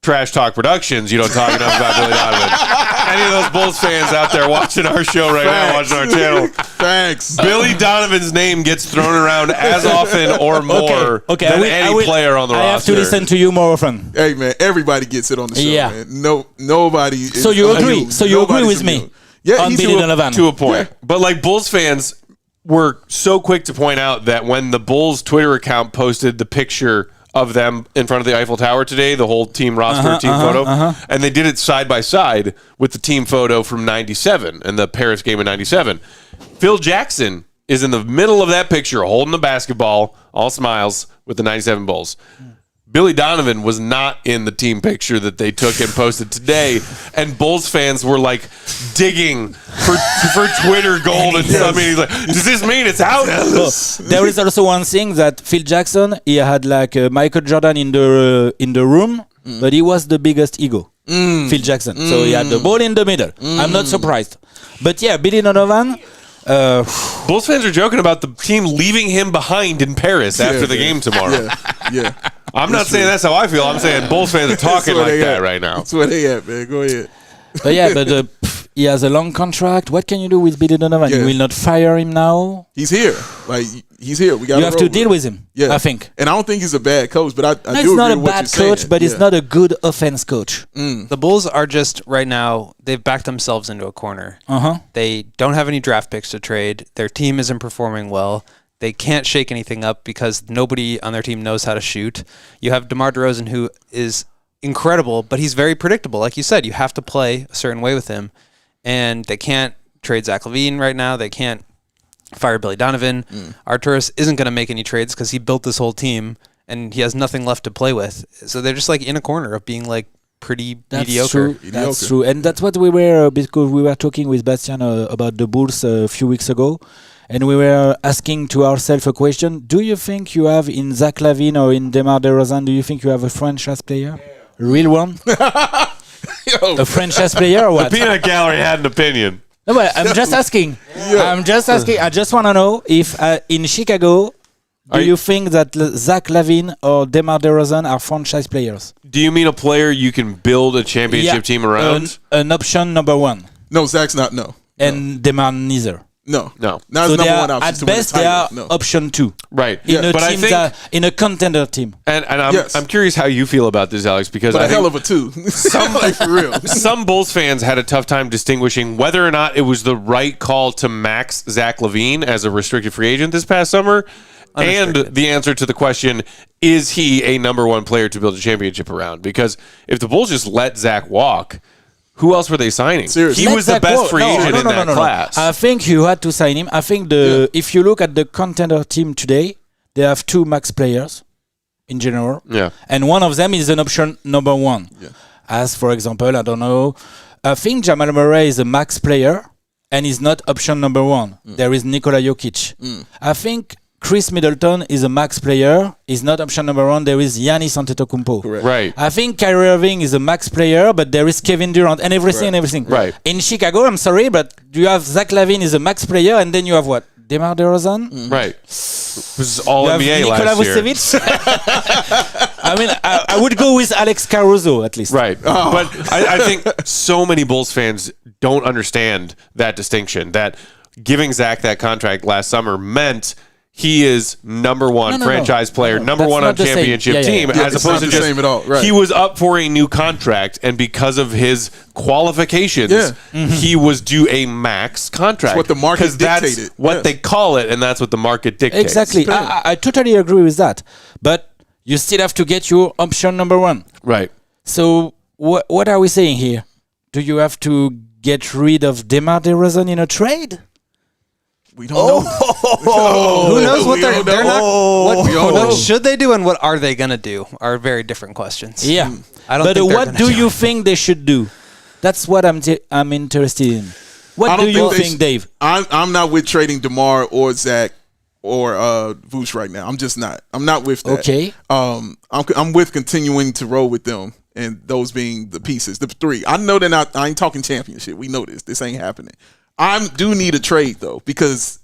Trash Talk Productions. You don't talk enough about Billy Donovan. Any of those Bulls fans out there watching our show right now, watching our channel, Thanks. Billy Donovan's name gets thrown around as often or more than any player on the roster. I have to listen to you more often. Hey man, everybody gets it on the show. Yeah. Man. Nobody. So you agree? So you agree with me? Yeah, on he's Billy Donovan. To a point. But like Bulls fans were so quick to point out that when the Bulls Twitter account posted the picture of them in front of the Eiffel Tower today, the whole team roster, team photo, and they did it side by side with the team photo from 97 and the Paris game in 97. Phil Jackson is in the middle of that picture holding the basketball, all smiles, with the 97 Bulls. Billy Donovan was not in the team picture that they took and posted today, and Bulls fans were like digging for Twitter gold and stuff. I mean, he's like, does this mean it's out? There is also one thing that Phil Jackson, he had like Michael Jordan in the room, but he was the biggest ego. Phil Jackson, so he had the ball in the middle. I'm not surprised, but yeah, Billy Donovan. Bulls fans are joking about the team leaving him behind in Paris after the game tomorrow. Yeah. I'm not saying that's how I feel. I'm saying Bulls fans are talking like that right now. That's where they at, man. Go ahead. But yeah, he has a long contract. What can you do with Billy Donovan? You will not fire him now. He's here. Like he's here. We got. You have to deal with him. Yeah, I think. And I don't think he's a bad coach, but I do he's agree not a with what bad you're coach, saying. but he's not a good offense coach. The Bulls are just right now, they've backed themselves into a corner. They don't have any draft picks to trade. Their team isn't performing well. They can't shake anything up because nobody on their team knows how to shoot. You have DeMar DeRozan, who is incredible, but he's very predictable. Like you said, you have to play a certain way with him. And they can't trade Zach LaVine right now. They can't fire Billy Donovan. Arturas isn't going to make any trades because he built this whole team, and he has nothing left to play with. So they're just like in a corner of being like pretty mediocre. That's true. And that's what we were, because we were talking with Bastien about the Bulls a few weeks ago. And we were asking to ourselves a question. Do you think you have in Zach LaVine or in DeMar DeRozan, do you think you have a franchise player? A real one? A franchise player or what? The Peanut Gallery had an opinion. No, but I'm just asking. I'm just asking. I just want to know if in Chicago, do you think that Zach LaVine or DeMar DeRozan are franchise players? Do you mean a player you can build a championship team around? An option number one. No, Zach's not. No. And DeMar neither. No. No. Not So his they number are, one option. at to win best, the they title. are No. option two. Right. In a but I team think, in a contender team. and Yes. I'm curious how you feel about this, Alex, because But I a hell think of a two. Like for real. some Bulls fans had a tough time distinguishing whether or not it was the right call to max Zach LaVine as a restricted free agent this past summer, and the answer to the question, is he a number one player to build a championship around? Because if the Bulls just let Zach walk, who else were they signing? Seriously. He Let was the Zach best walk. free agent in that class. I think you had to sign him. I think if you look at the contender team today, they have two max players. in general. Yeah. And one of them is an option number one. Yeah. As for example, I don't know, I think Jamal Murray is a max player and is not option number one. There is Nikola Jokic. I think Chris Middleton is a max player, is not option number one. There is Giannis Antetokounmpo. Correct. Right. I think Kyrie Irving is a max player, but there is Kevin Durant and everything. Right. In Chicago, I'm sorry, but you have Zach LaVine is a max player, and then you have what? DeMar DeRozan? Right. This is all You have NBA Nikola last year. Vucevic? I mean, I would go with Alex Caruso at least. Right. But I think so many Bulls fans don't understand that distinction, that giving Zach that contract last summer meant he is number one No. franchise player, number That's one not on the same. championship Yeah, yeah, team, yeah. as It's opposed not to the just same at all. Right. he was up for a new contract, and because of his qualifications, Yeah. he was due a max contract. It's what the market 'Cause that's dictated. what Yeah. they call it, and that's what the market dictates. Exactly. I totally agree with that. But you still have to get your option number one. Right. So what are we saying here? Do you have to get rid of DeMar DeRozan in a trade? We don't know. Who knows what We they're don't they're know. not We don't know. what should they do and what are they gonna do are very different questions. Yeah. I don't But think they're what gonna do do you think they should do? That's what I'm interested in. I What don't do you they think, sh- Dave? I'm not with trading DeMar or Zach or Vooch right now. I'm just not. I'm not with that. Okay. I'm with continuing to roll with them, and those being the pieces, the three. I know they're not. I ain't talking championship. We know this. This ain't happening. I do need a trade though, because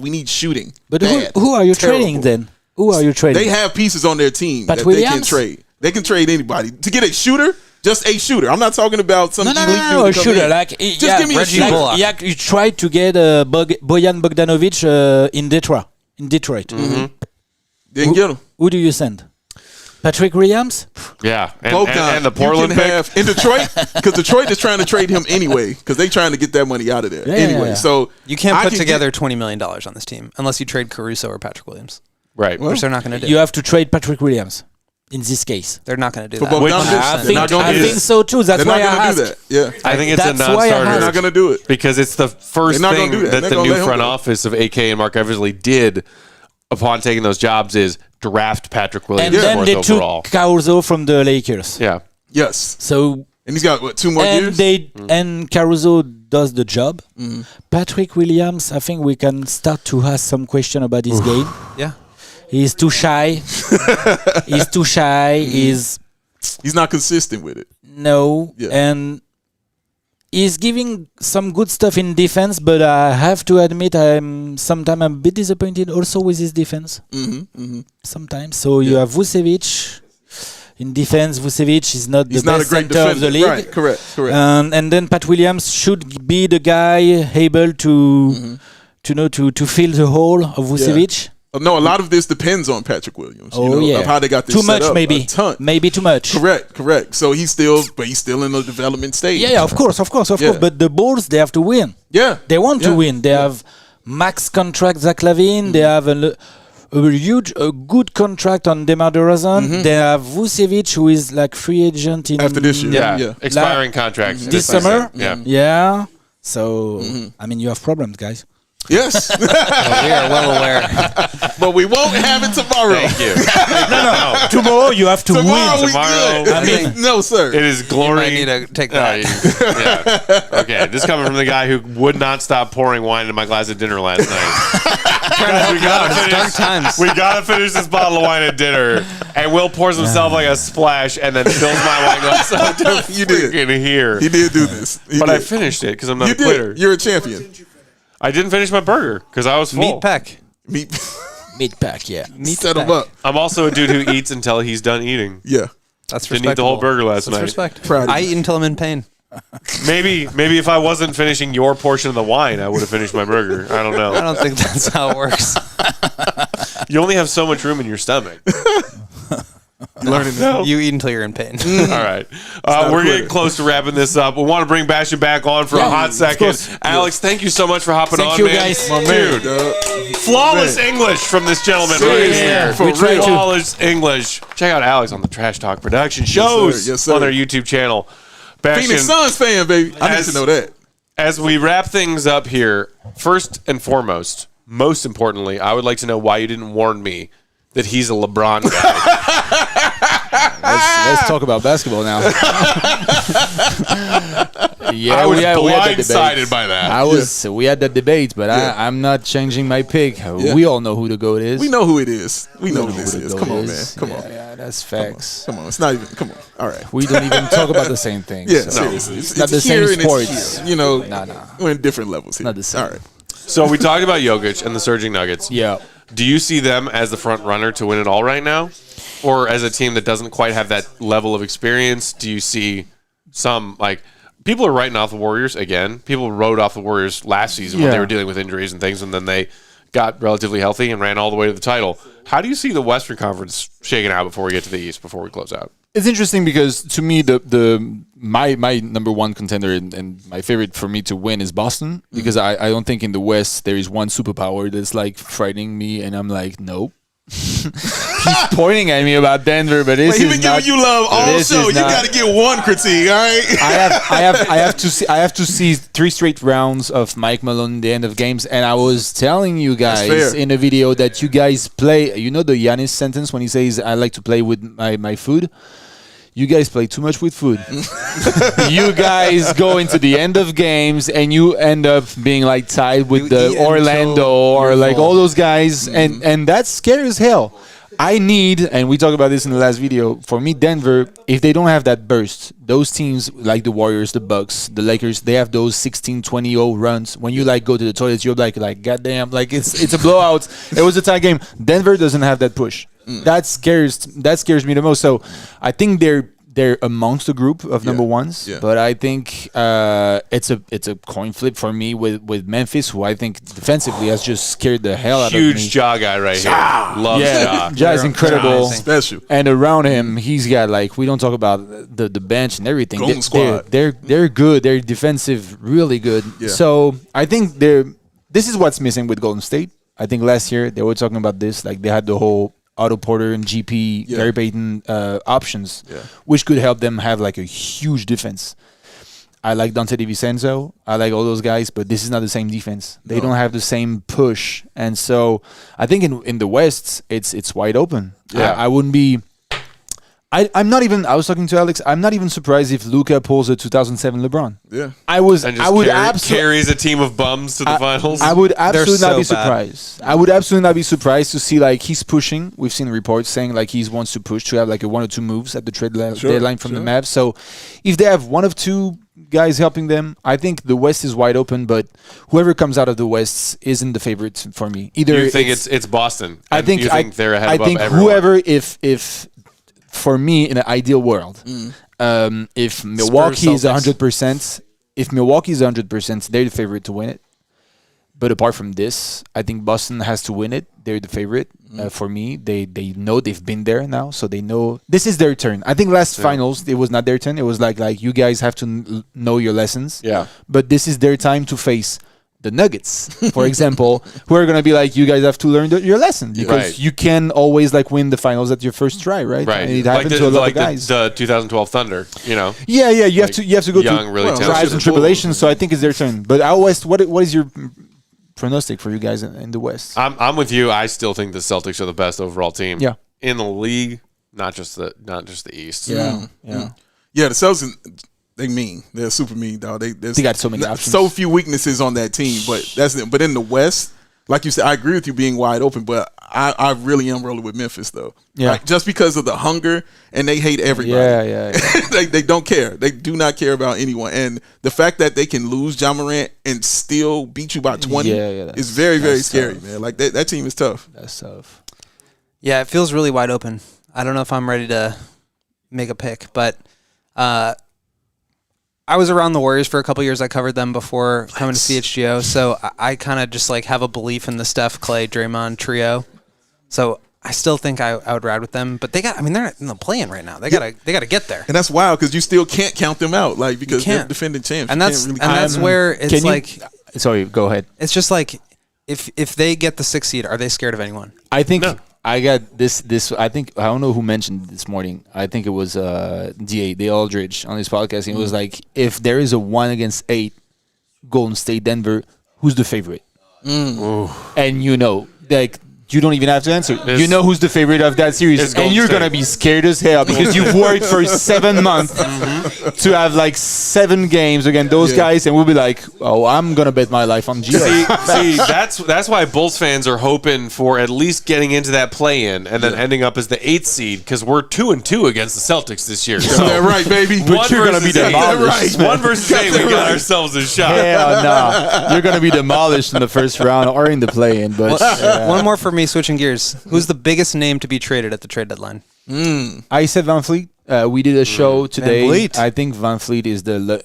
we need shooting. But Bad. who are you Terrible. trading then? Who are you trading? They have pieces on their team Pat that they can Williams? trade. They can trade anybody to get a shooter. Just a shooter. I'm not talking about some no, elite dude a to come shooter. in. Like, Just yeah, give me a Reggie shooter. Bullock. Yeah, you tried to get Bojan Bogdanovic in Detroit. Didn't get him. Who do you send? Patrick Williams? Yeah. Bojan, And the Portland you can pick. have in Detroit, because Detroit is trying to trade him anyway, because they're trying to get that money out of there anyway. yeah. So You can't I put can together $20 million on this team unless you trade Caruso or Patrick Williams, Right. which they're not going to do. You have to trade Patrick Williams in this case. They're not going to do For that. Bogdanovic, I they're think, not gonna do think that. so too. That's They're why not I going to do asked. that. Yeah, I think it's a That's why I non-starter. they're not going to do it. Because it's the first They're not thing gonna do that. that They're the gonna new let him front go. office of AK and Mark Eversley did upon taking those jobs is draft Patrick Williams And then fourth they overall. took Caruso from the Lakers. Yeah. Yes, So and he's got what, 2 more and years. and Caruso does the job. Patrick Williams, I think we can start to ask some question about his game. Yeah. He's too shy. He's too shy. He's He's not consistent with it. no, Yeah. and he's giving some good stuff in defense. But I have to admit, sometimes I'm a bit disappointed also with his defense. Sometimes. So you have Vucevic in defense. Vucevic is not He's the not a best great center of the defender. league. Right? Correct. Correct. And then Pat Williams should be the guy able to fill the hole of Vucevic. No, a lot of this depends on Patrick Williams. Oh yeah, of how they got this too set much up. maybe, A ton. maybe too much. Correct. So he's still in the development stage. Yeah, of course. Yeah. But the Bulls, they have to win. Yeah. They want Yeah. to win. They have max contract Zach LaVine. They have a good contract on DeMar DeRozan. They have Vucevic, who is like free agent in After this year. Yeah. Yeah. Expiring contracts. this summer. Yeah. Yeah. So I mean, you have problems, guys. Yes. We are well aware. But we won't have it tomorrow. Thank you. Tomorrow you have to Tomorrow we Tomorrow, good. I mean- no, sir. It is You glory. might need to take No, that. yeah. Okay. This coming from the guy who would not stop pouring wine into my glass at dinner last night. we gotta It's dark times. We gotta finish this bottle of wine at dinner, and Will pours himself like a splash, and then fills my wine glass up to You did. freaking here. He did do this. He But did. I finished it because I'm not You a quitter. did. You're a champion. I didn't finish my burger because I was full. Meat peck. Meat. Mid pack, yeah. Set him up. I'm also a dude who eats until he's done eating. Yeah. That's Didn't respectable. eat the whole burger last That's night. respect. Proud of I you. eat until I'm in pain. Maybe if I wasn't finishing your portion of the wine, I would have finished my burger. I don't I know. don't think that's how it works. You only have so much room in your stomach. You learning now? You eat until you're in pain. All right. not a We're quitter. getting close to wrapping this up. We want to bring Bastien back on for a hot second. course. Alex, thank you so much for hopping Thank on, you, man. guys. My man, dog. Flawless Man. English from this gentleman Seriously, right here. for We try real. to. Flawless English. Check out Alex on the Trash Talk Production shows Yes, sir. on their YouTube channel. Phoenix Bastien, Suns fan, baby. I need As- to know that. as we wrap things up here, first and foremost, most importantly, I would like to know why you didn't warn me that he's a LeBron guy. Let's talk about basketball now. Yeah, I was we had that blindsided debate. by that. We had that debate, but I'm not changing my pick. We all know who the GOAT is. We know who it is. We know who this who the is. GOAT Come on, man. is. Come on. Yeah, that's facts. Come on. It's not even. Come on. All right. We don't even talk about the same thing. Yeah, so. seriously. Not the here same and sports. it's here. You know, Nah. we're in different levels here. Not the same. All right. So we talked about Jokic and the surging Nuggets. Yeah. Do you see them as the front runner to win it all right now? Or as a team that doesn't quite have that level of experience? Do you see some, like, people are writing off the Warriors again. People wrote off the Warriors last season when they were dealing with injuries and things, and then they got relatively healthy and ran all the way to the title. How do you see the Western Conference shaking out before we get to the East, before we close out? It's interesting because to me, my number one contender and my favorite for me to win is Boston, because I don't think in the West there is one superpower that's like frightening me, and I'm like, nope. He's pointing at me about Denver, but this Wait, he is been not. giving you love all this show. is You not- got to get one critique, all right? I have to see 3 straight rounds of Mike Malone in the end of games, and I was telling you guys fair. in a video that you guys play. You know the Giannis sentence when he says, "I like to play with my food." You guys play too much with food. You guys go into the end of games and you end up being like tied with You the eat Orlando until or you're like full. all those guys, and that's scary as hell. I need, and we talked about this in the last video, for me, Denver, if they don't have that burst, those teams like the Warriors, the Bucks, the Lakers, they have those 16-20-0 runs. When you like go to the toilet, you're like goddamn, like it's a blowout. It was a tie game. Denver doesn't have that push. That scares me the most. So I think they're amongst the group of number ones, but I think it's a coin flip for me with Memphis, who I think defensively has just scared the hell out of me. Huge jaw guy right here. Loves jaw. Ja is incredible. Special. And around him, he's got like, we don't talk about the bench and everything. Golden squad. They're good. They're defensive, really good. Yeah. So I think this is what's missing with Golden State. I think last year they were talking about this, like they had the whole Otto Porter and GP, Gary Payton options, which could help them have like a huge defense. I like Dante DiVincenzo. I like all those guys, but this is not the same defense. They don't have the same push, and so I think in the West it's wide open. Yeah. I wouldn't be. I'm not even. I was talking to Alex. I'm not even surprised if Luka pulls a 2007 LeBron. Yeah. I was. And I would just absolutely. carries a team of bums to the finals. I would absolutely so not be bad. surprised. I would absolutely not be surprised to see like he's pushing. We've seen reports saying like he wants to push to have like a 1 or 2 moves at the trade deadline from the Mavs. So if they have 1 of 2 guys helping them, I think the West is wide open. But whoever comes out of the West isn't the favorite for me. Either you think it's Boston? I And think you think they're ahead I above think everyone. whoever if for me in an ideal world, if Milwaukee is Celtics. 100%, if Milwaukee is 100%, they're the favorite to win it. But apart from this, I think Boston has to win it. They're the favorite for me. They know they've been there now, so they know this is their turn. I think last finals it was not their turn. It was like you guys have to know your lessons. Yeah. But this is their time to face the Nuggets, for example, who are going to be like, you guys have to learn your lesson because Right. you can always like win the finals at your first try, right? Right. And it happened to a lot of guys. The 2012 Thunder, you know. Yeah, you have to go young, through really talented trials and Bulls. tribulations. So I think it's their turn. But out west, what is your pronostic for you guys in the West? I'm with you. I still think the Celtics are the best overall team. Yeah. In the league, not just the East. Yeah. Yeah, the Celtics, they're super mean, dog. They got so many options. so few weaknesses on that team, but in the West, like you said, I agree with you being wide open, but I really am rolling with Memphis though. Yeah. Like, just because of the hunger, and they hate everybody. Yeah. they don't care. They do not care about anyone, and the fact that they can lose John Morant and still beat you by 20 is very, very that's scary, tough. man. Like that team is tough. That's tough. Yeah, it feels really wide open. I don't know if I'm ready to make a pick, but I was around the Warriors for a couple years. I covered them before coming to CHGO, so I kind of just like have a belief in the Steph, Clay, Draymond trio. So I still think I would ride with them, but they're not in the play-in right now. They gotta get there, And that's wild because you still can't count them out, like because they're can't. defending champs. and You that's can't and really that's where it's like Sorry, go ahead. it's just like if they get the 6th seed, are they scared of anyone? I think I got this. I think I don't know who mentioned it this morning. I think it was D Aldridge on his podcast. And it was like, if there is a 1-8 Golden State Denver, who's the favorite? And like you don't even have to answer. You know who's the favorite of that series, It's and Golden you're State. gonna be scared as hell because you've worked for 7 months to have like 7 games against those guys, and we'll be like, oh, I'm gonna bet my life on GS. See, that's why Bulls fans are hoping for at least getting into that play-in and then ending up as the 8th seed because we're 2-2 against the Celtics this year. So That right, baby. one you're gonna be versus eight. demolished. One versus 8, we got ourselves a shot. Hell no, you're gonna be demolished in the first round or in the play-in. But One more for me, switching gears. Who's the biggest name to be traded at the trade deadline? I said Van Fleet. We did a show today. Vliet. I think Van Fleet is the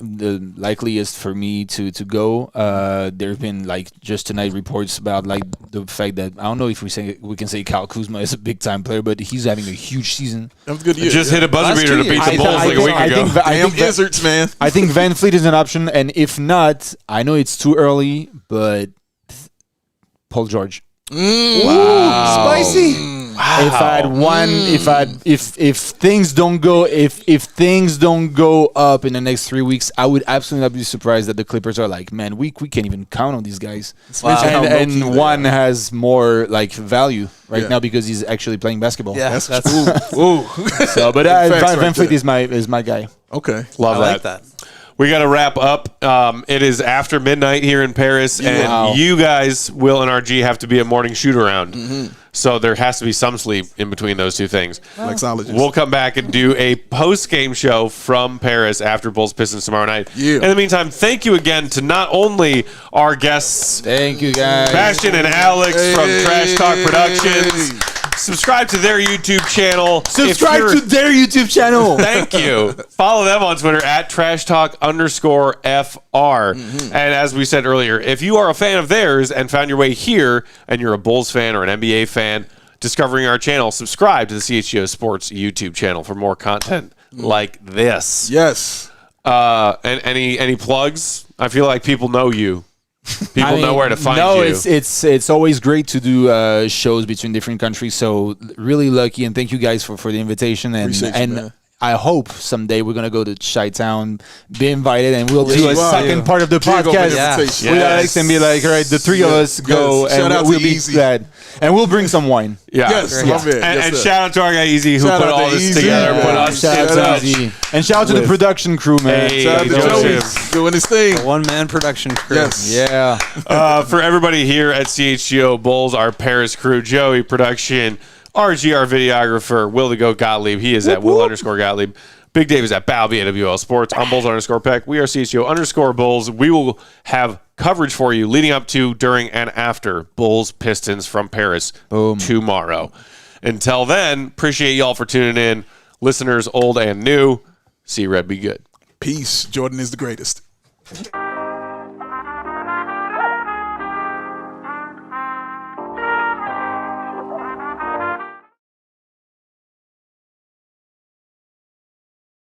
likeliest for me to go. There have been like just tonight reports about like the fact that I don't know if we can say Kyle Kuzma is a big time player, but he's having a huge season. That was a good year. Just hit a buzzer Last beater to 2 beat years. the Bulls like a week ago. Damn Wizards, man. I think Van Fleet is an option, and if not, I know it's too early, but Paul George. Spicy. If I had one, if things don't go, if things don't go up in the next 3 weeks, I would absolutely not be surprised that the Clippers are like, man, we can't even count on these guys. Wow. And one has more like value right Yeah. now because he's actually playing basketball. Yeah, That's that's Ooh. So, but Facts Van right Fleet there. is my guy. Okay. Love I like that. We got to wrap up. It is after midnight here in Paris, and Wow. you guys, Will and RG, have to be a morning shoot around. So there has to be some sleep in between those two things. Flexologist. We'll come back and do a post-game show from Paris after Bulls Pistons tomorrow night. Yeah. In the meantime, thank you again to not only our guests, Thank you, guys. Bastien and Alex from Hey. Trash Talk Productions. Subscribe to their YouTube channel. Subscribe If to you're- their YouTube channel. Thank you. Follow them on Twitter at trashtalk_FR. And as we said earlier, if you are a fan of theirs and found your way here and you're a Bulls fan or an NBA fan, discovering our channel, subscribe to the CHGO Sports YouTube channel for more content like this. Yes. And any plugs? I feel like people know you. People know where to find you. It's always great to do shows between different countries. So really lucky, and thank you guys for the invitation. Appreciate you, man. I hope someday we're gonna go to Chi-Town, be invited, and we'll do a Wow. second part of the Big open podcast invitation. with Yes. Alex and be like, all right, the three of us go, Yes. Shout and out we'll to be Easy. glad, and we'll bring some wine. Yeah. Yes, Great. love it. And, Yes, and sir. shout out to our guy Easy who Shout put out all to this Easy. together, Yeah. put us Shout out in to touch. Easy. And shout out to the production crew, man. Hey, Shout out to Joseph. Joey doing his thing. One-man production crew. Yes. Yeah. For everybody here at CHGO Bulls, our Paris crew, Joey production, RG, our videographer, Will the Goat Gottlieb. He is at Will_Gottlieb. Big Dave is at Bow, BAWL Sports. I'm Bulls_Peck. We are CHGO_Bulls. We will have coverage for you leading up to, during, and after Bulls Pistons from Paris tomorrow. Until then, appreciate y'all for tuning in. Listeners old and new, see Red be good. Peace. Jordan is the greatest.